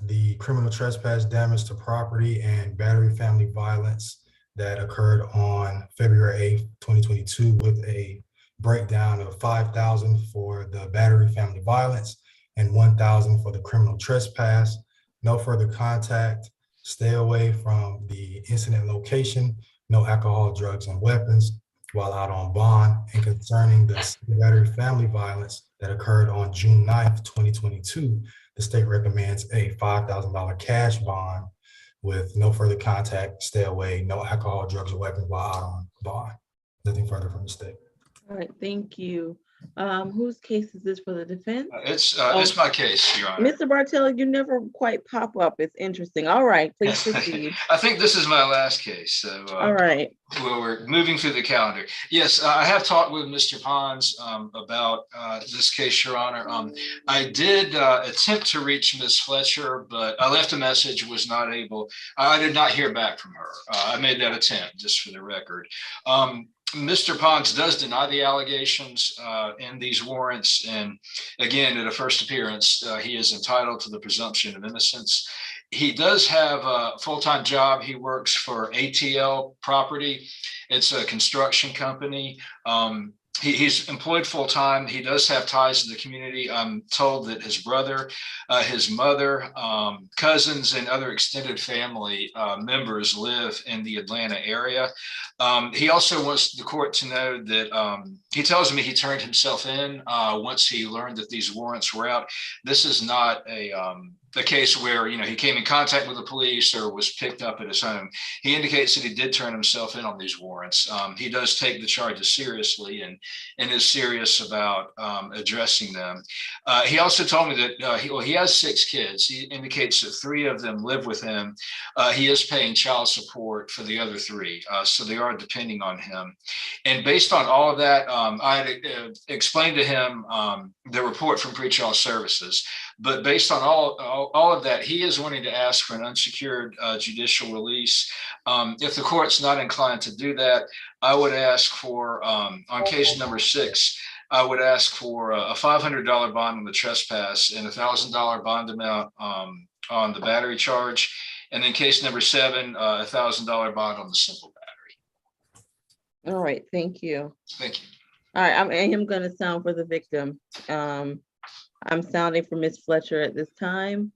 the criminal trespass, damage to property, and battery family violence that occurred on February 8th, 2022, with a breakdown of $5,000 for the battery family violence and $1,000 for the criminal trespass. No further contact, stay away from the incident location, no alcohol, drugs, and weapons while out on bond. And concerning the battery family violence that occurred on June 9th, 2022, the state recommends a $5,000 cash bond with no further contact, stay away, no alcohol, drugs, or weapons while out on bond. Nothing further from the state. All right, thank you. Whose case is this for the defense? It's my case, Your Honor. Mr. Bartello, you never quite pop up. It's interesting. All right, please proceed. I think this is my last case. So, all right. Well, we're moving through the calendar. Yes, I have talked with Mr. Pons about this case, Your Honor. I did attempt to reach Ms. Fletcher, but I left a message, was not able. I did not hear back from her. I made that attempt, just for the record. Mr. Pons does deny the allegations in these warrants. And again, at a first appearance, he is entitled to the presumption of innocence. He does have a full-time job. He works for ATL Property. It's a construction company. He's employed full-time. He does have ties to the community. I'm told that his brother, his mother, cousins, and other extended family members live in the Atlanta area. He also wants the court to know that he tells me he turned himself in once he learned that these warrants were out. This is not a case where, he came in contact with the police or was picked up at his home. He indicates that he did turn himself in on these warrants. He does take the charges seriously and is serious about addressing them. He also told me that he has 6 kids. He indicates that 3 of them live with him. He is paying child support for the other 3, so they are depending on him. And based on all of that, I explained to him the report from pretrial services. But based on all of that, he is wanting to ask for an unsecured judicial release. If the court's not inclined to do that, I would ask for, on case number 6, I would ask for a $500 bond on the trespass and a $1,000 bond amount on the battery charge. And then case number 7, a $1,000 bond on the simple battery. All right, thank you. Thank you. All right, I am going to sound for the victim. I'm sounding for Ms. Fletcher at this time.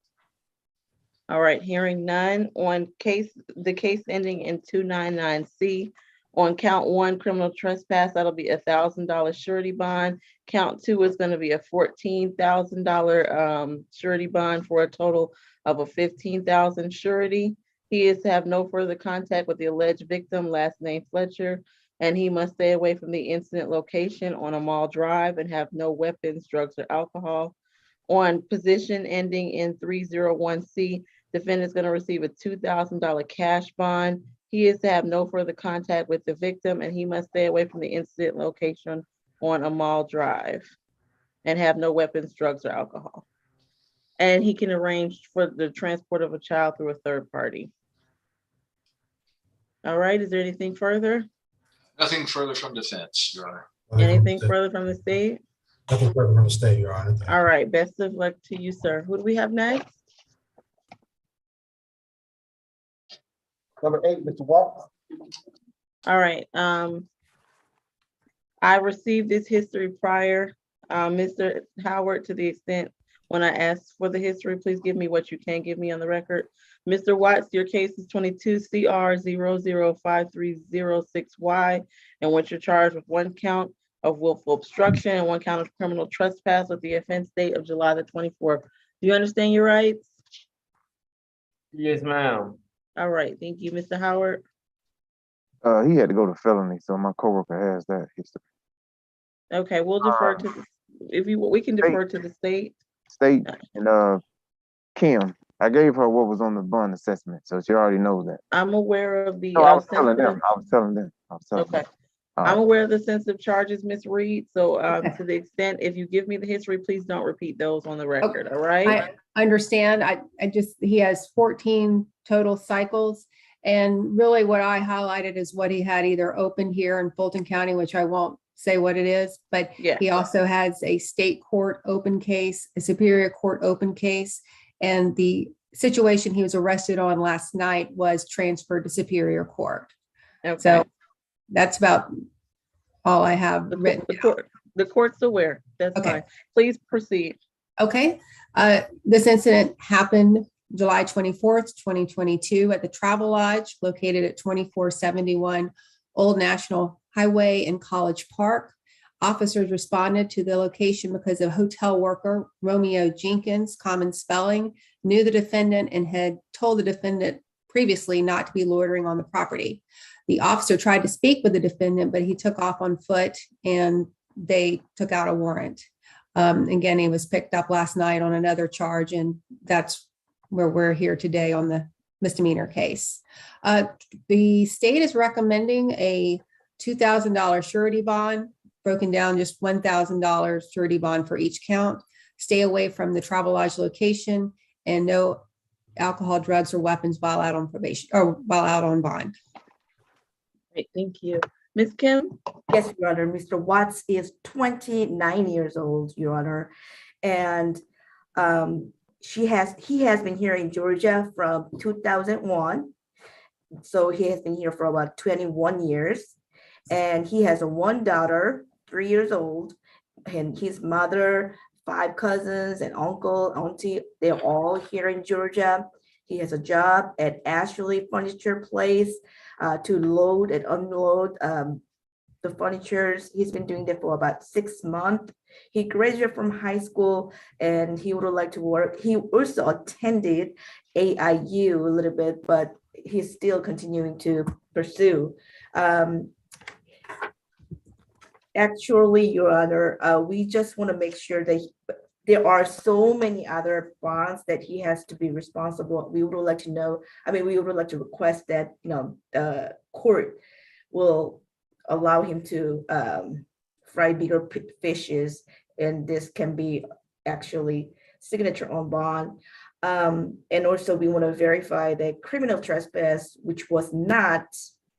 All right, hearing none on the case ending in 299C. On count 1, criminal trespass, that'll be a $1,000 surety bond. Count 2 is going to be a $14,000 surety bond for a total of a $15,000 surety. He is to have no further contact with the alleged victim, last name Fletcher, and he must stay away from the incident location on a mall drive and have no weapons, drugs, or alcohol. On position ending in 301C, defendant is going to receive a $2,000 cash bond. He is to have no further contact with the victim, and he must stay away from the incident location on a mall drive and have no weapons, drugs, or alcohol. And he can arrange for the transport of a child through a third party. All right, is there anything further? Nothing further from defense, Your Honor. Anything further from the state? Nothing further from the state, Your Honor. Thank you. All right, best of luck to you, sir. Who do we have next? Number 8, Mr. Watts. All right, I received this history prior. Mr. Howard, to the extent when I asked for the history, please give me what you can give me on the record. Mr. Watts, your case is 22 CR 0053006Y, and what you're charged with 1 count of willful obstruction and 1 count of criminal trespass with the offense date of July the 24th. Do you understand your rights? Yes, ma'am. All right, thank you, Mr. Howard. He had to go to felony, so my coworker has that history. Okay, we'll defer to the, we can defer to the state. State and Kim, I gave her what was on the bond assessment, so she already knows that. I'm aware of the. No, I was telling them. Okay. I'm aware of the sensitive charges, Ms. Reed. So to the extent, if you give me the history, please don't repeat those on the record. All right. I understand. He has 14 total cycles. And really what I highlighted is what he had either open here in Fulton County, which I won't say what it is, but yeah, he also has a state court open case, a superior court open case. And the situation he was arrested on last night was transferred to superior court. Okay. So that's about all I have written. The court's aware. That's okay. Fine. Please proceed. Okay. This incident happened July 24th, 2022 at the Travel Lodge located at 2471 Old National Highway in College Park. Officers responded to the location because a hotel worker, Romeo Jenkins, common spelling, knew the defendant and had told the defendant previously not to be loitering on the property. The officer tried to speak with the defendant, but he took off on foot and they took out a warrant. Again, he was picked up last night on another charge, and that's where we're here today on the misdemeanor case. The state is recommending a $2,000 surety bond, broken down just $1,000 surety bond for each count. Stay away from the Travel Lodge location and no alcohol, drugs, or weapons while out on probation or while out on bond. Great, thank you. Ms. Kim? Yes, Your Honor. Mr. Watts is 29 years old, Your Honor. And he has been here in Georgia from 2001. So he has been here for about 21 years. And he has one daughter 3 years old, and his mother, 5 cousins, and uncle, auntie, they're all here in Georgia. He has a job at Ashley Furniture Place to load and unload the furnitures. He's been doing that for about 6 months. He graduated from high school and he would like to work. He also attended AIU a little bit, but he's still continuing to pursue. Actually, Your Honor, we just want to make sure that there are so many other bonds that he has to be responsible. We would like to know, we would like to request that, court will allow him to fry bigger fishes, and this can be actually signature on bond. And also we want to verify that criminal trespass, which was not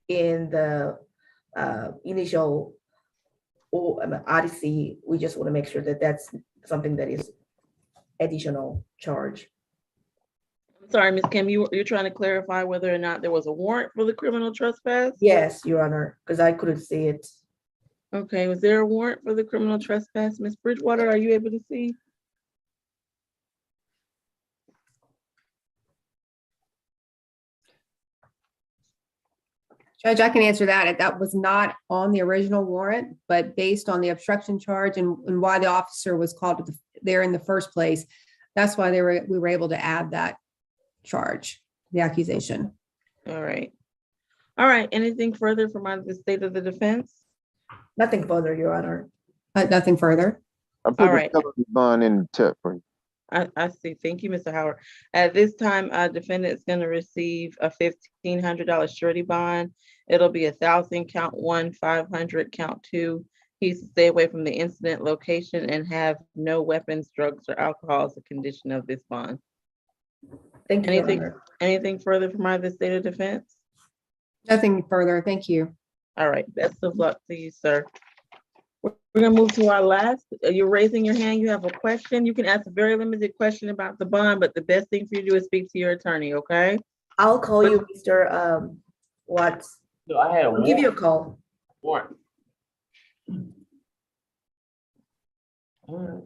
in the initial odyssey, we just want to make sure that that's something that is additional charge. Sorry, Ms. Kim, you're trying to clarify whether or not there was a warrant for the criminal trespass? Yes, Your Honor, because I couldn't see it. Okay, was there a warrant for the criminal trespass? Ms. Bridgewater, are you able to see? Judge, I can answer that. That was not on the original warrant, but based on the obstruction charge and why the officer was called there in the first place, that's why we were able to add that charge, the accusation. All right. All right, anything further from either the state of the defense? Nothing further, Your Honor. Nothing further. I put All the right. felony bond in the chat for you. I see. Thank you, Mr. Howard. At this time, defendant is going to receive a $1,500 surety bond. It'll be 1,000 count 1, 500 count 2. He's to stay away from the incident location and have no weapons, drugs, or alcohol as a condition of this bond. Thank you, Your Honor. Anything further from either state of defense? Nothing further. Thank you. All right. Best of luck to you, sir. We're gonna move to our last. You're raising your hand. You have a question. You can ask a very limited question about the bond, but the best thing for you to do is speak to your attorney, okay? I'll call you, Mr. Watts. So I had a I'll give you a call. warrant. All right.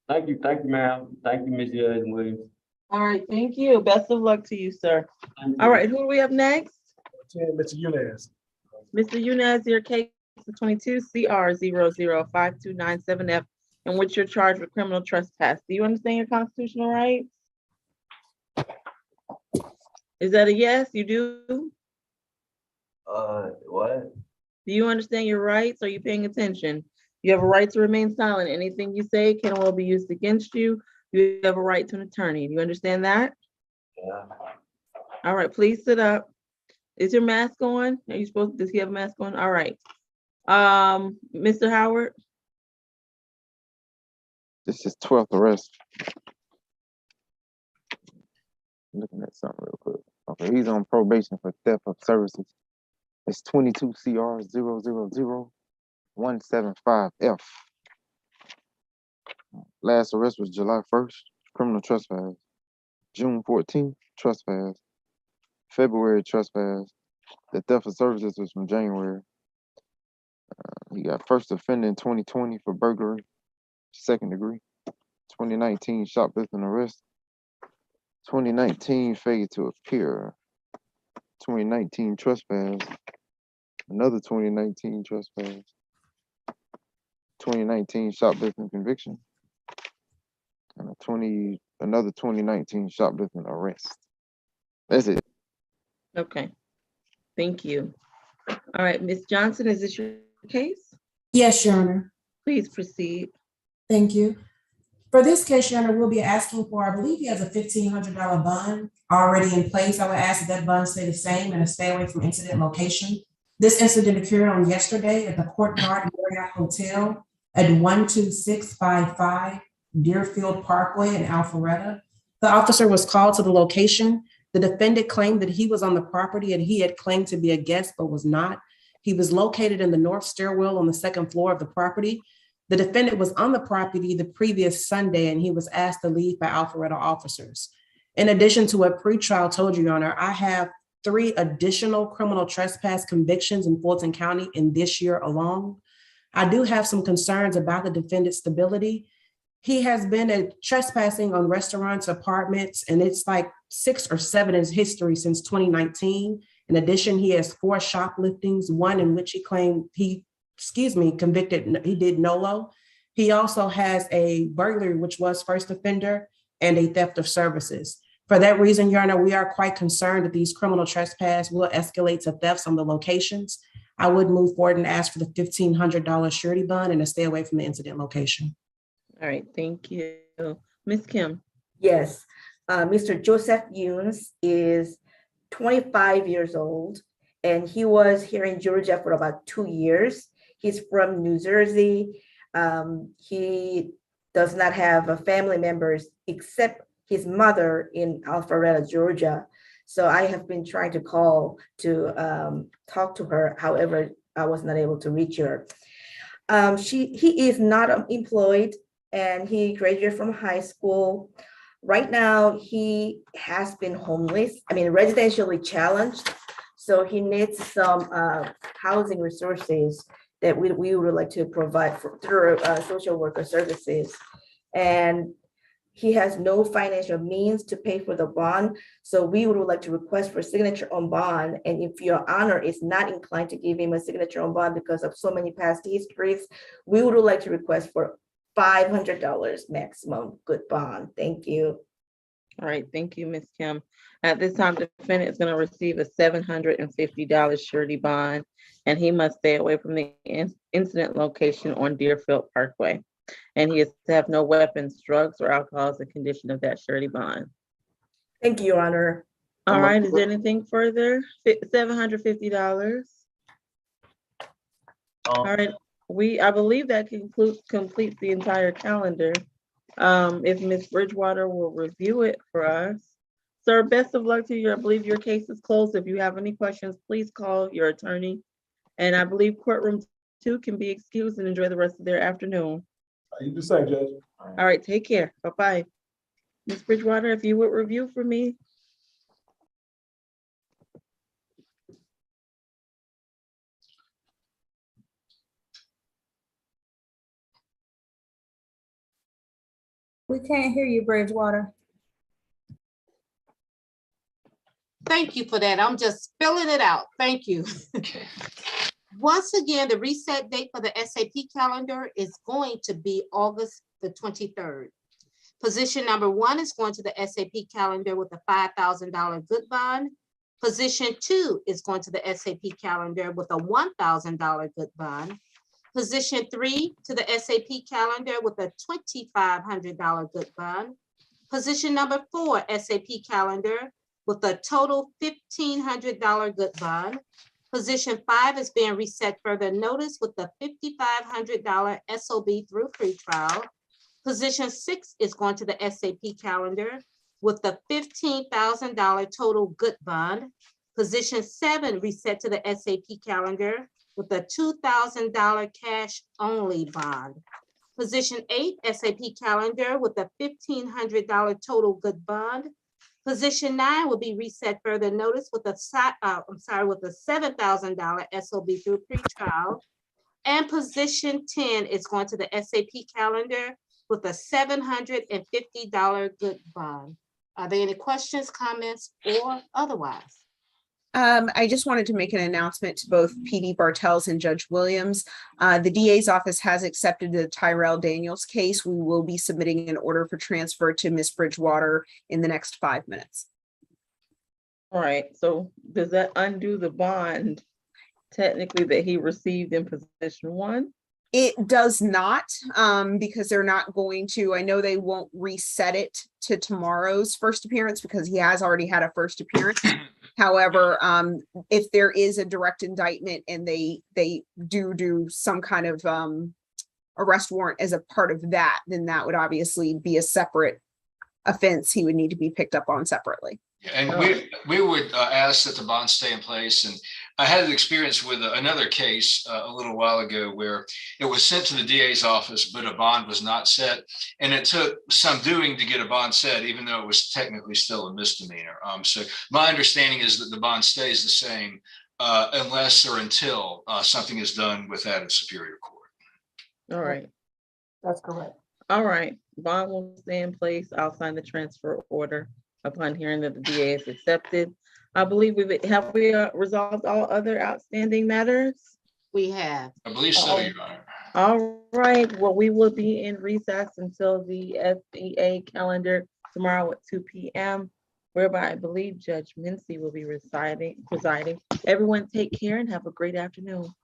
Thank you, ma'am. Thank you, Ms. Williams. All right, thank you. Best of luck to you, sir. Thank you. All right, who do we have next? Mr. Younes. Mr. Younes, your case is 22 CR 005297F, in which you're charged with criminal trespass. Do you understand your constitutional rights? Is that a yes? You do? What? Do you understand your rights? Are you paying attention? You have a right to remain silent. Anything you say can all be used against you. You have a right to an attorney. Do you understand that? Yeah. All right, please sit up. Is your mask on? Are you supposed, does he have a mask on? All right. Mr. Howard? This is 12th arrest. Looking at something real quick. Okay, he's on probation for theft of services. It's 22 CR 000175F. Last arrest was July 1st, criminal trespass. June 14th, trespass. February, trespass. The theft of services was from January. He got first offender in 2020 for burglary, 2nd degree. 2019 shoplifting arrest. 2019 failure to appear. 2019 trespass. Another 2019 trespass. 2019 shoplifting conviction. And another 2019 shoplifting arrest. That's it. Okay. Thank you. All right, Ms. Johnson, is this your case? Yes, Your Honor. Please proceed. Thank you. For this case, Your Honor, we'll be asking for, I believe he has a $1,500 bond already in place. I would ask that bond stay the same and to stay away from incident location. This incident occurred on yesterday at the Courtyard Marriott Hotel at 12655 Deerfield Parkway in Alpharetta. The officer was called to the location. The defendant claimed that he was on the property and he had claimed to be a guest, but was not. He was located in the north stairwell on the 2nd floor of the property. The defendant was on the property the previous Sunday and he was asked to leave by Alpharetta officers. In addition to what pretrial told you, Your Honor, I have 3 additional criminal trespass convictions in Fulton County in this year alone. I do have some concerns about the defendant's stability. He has been trespassing on restaurants, apartments, and it's like 6 or 7 in his history since 2019. In addition, he has 4 shopliftings, one in which he claimed convicted, he did NOLO. He also has a burglary, which was first offender, and a theft of services. For that reason, Your Honor, we are quite concerned that these criminal trespass will escalate to thefts on the locations. I would move forward and ask for the $1,500 surety bond and to stay away from the incident location. All right, thank you. Ms. Kim. Yes, Mr. Joseph Younes is 25 years old, and he was here in Georgia for about 2 years. He's from New Jersey. He does not have family members except his mother in Alpharetta, Georgia. So I have been trying to call to talk to her. However, I was not able to reach her. He is not employed, and he graduated from high school. Right now, he has been homeless, residentially challenged. So he needs some housing resources that we would like to provide through social worker services. And he has no financial means to pay for the bond. So we would like to request for signature on bond. And if Your Honor is not inclined to give him a signature on bond because of so many past histories, we would like to request for $500 maximum good bond. Thank you. All right, thank you, Ms. Kim. At this time, the defendant is going to receive a $750 surety bond, and he must stay away from the incident location on Deerfield Parkway. And he is to have no weapons, drugs, or alcohol as a condition of that surety bond. Thank you, Your Honor. All right, is there anything further? $750. All right, I believe that completes the entire calendar. If Ms. Bridgewater will review it for us. Sir, best of luck to you. I believe your case is closed. If you have any questions, please call your attorney. And I believe courtroom 2 can be excused and enjoy the rest of their afternoon. You do the same, Judge. All right, take care. Bye-bye. Ms. Bridgewater, if you would review for me. We can't hear you, Bridgewater. Thank you for that. I'm just filling it out. Thank you. Okay. Once again, the reset date for the SAP calendar is going to be August the 23rd. Position number 1 is going to the SAP calendar with a $5,000 good bond. Position 2 is going to the SAP calendar with a $1,000 good bond. Position 3 to the SAP calendar with a $2,500 good bond. Position number 4, SAP calendar with a total $1,500 good bond. Position 5 is being reset further notice with the $5,500 SOB through pretrial. Position 6 is going to the SAP calendar with the $15,000 total good bond. Position 7 reset to the SAP calendar with a $2,000 cash only bond. Position 8 SAP calendar with a $1,500 total good bond. Position 9 will be reset further notice with a $7,000 SOB through pretrial. And position 10 is going to the SAP calendar with a $750 good bond. Are there any questions, comments, or otherwise? I just wanted to make an announcement to both PD Bartels and Judge Williams. The DA's office has accepted the Tyrell Daniels case. We will be submitting an order for transfer to Ms. Bridgewater in the next 5 minutes. All right, so does that undo the bond technically that he received in position 1? It does not, because they're not going to, I know they won't reset it to tomorrow's first appearance because he has already had a first appearance. However, if there is a direct indictment and they do some kind of arrest warrant as a part of that, then that would obviously be a separate offense. He would need to be picked up on separately. And we would ask that the bond stay in place. And I had an experience with another case a little while ago where it was sent to the DA's office, but a bond was not set. And it took some doing to get a bond set, even though it was technically still a misdemeanor. So my understanding is that the bond stays the same unless or until something is done with that in Superior Court. All right. That's correct. All right. Bond will stay in place. I'll sign the transfer order upon hearing that the DA is accepted. I believe we resolved all other outstanding matters? We have. I believe so, Your Honor. All right, well, we will be in recess until the SEA calendar tomorrow at 2 p.m., whereby I believe Judge Mincy will be presiding. Everyone take care and have a great afternoon.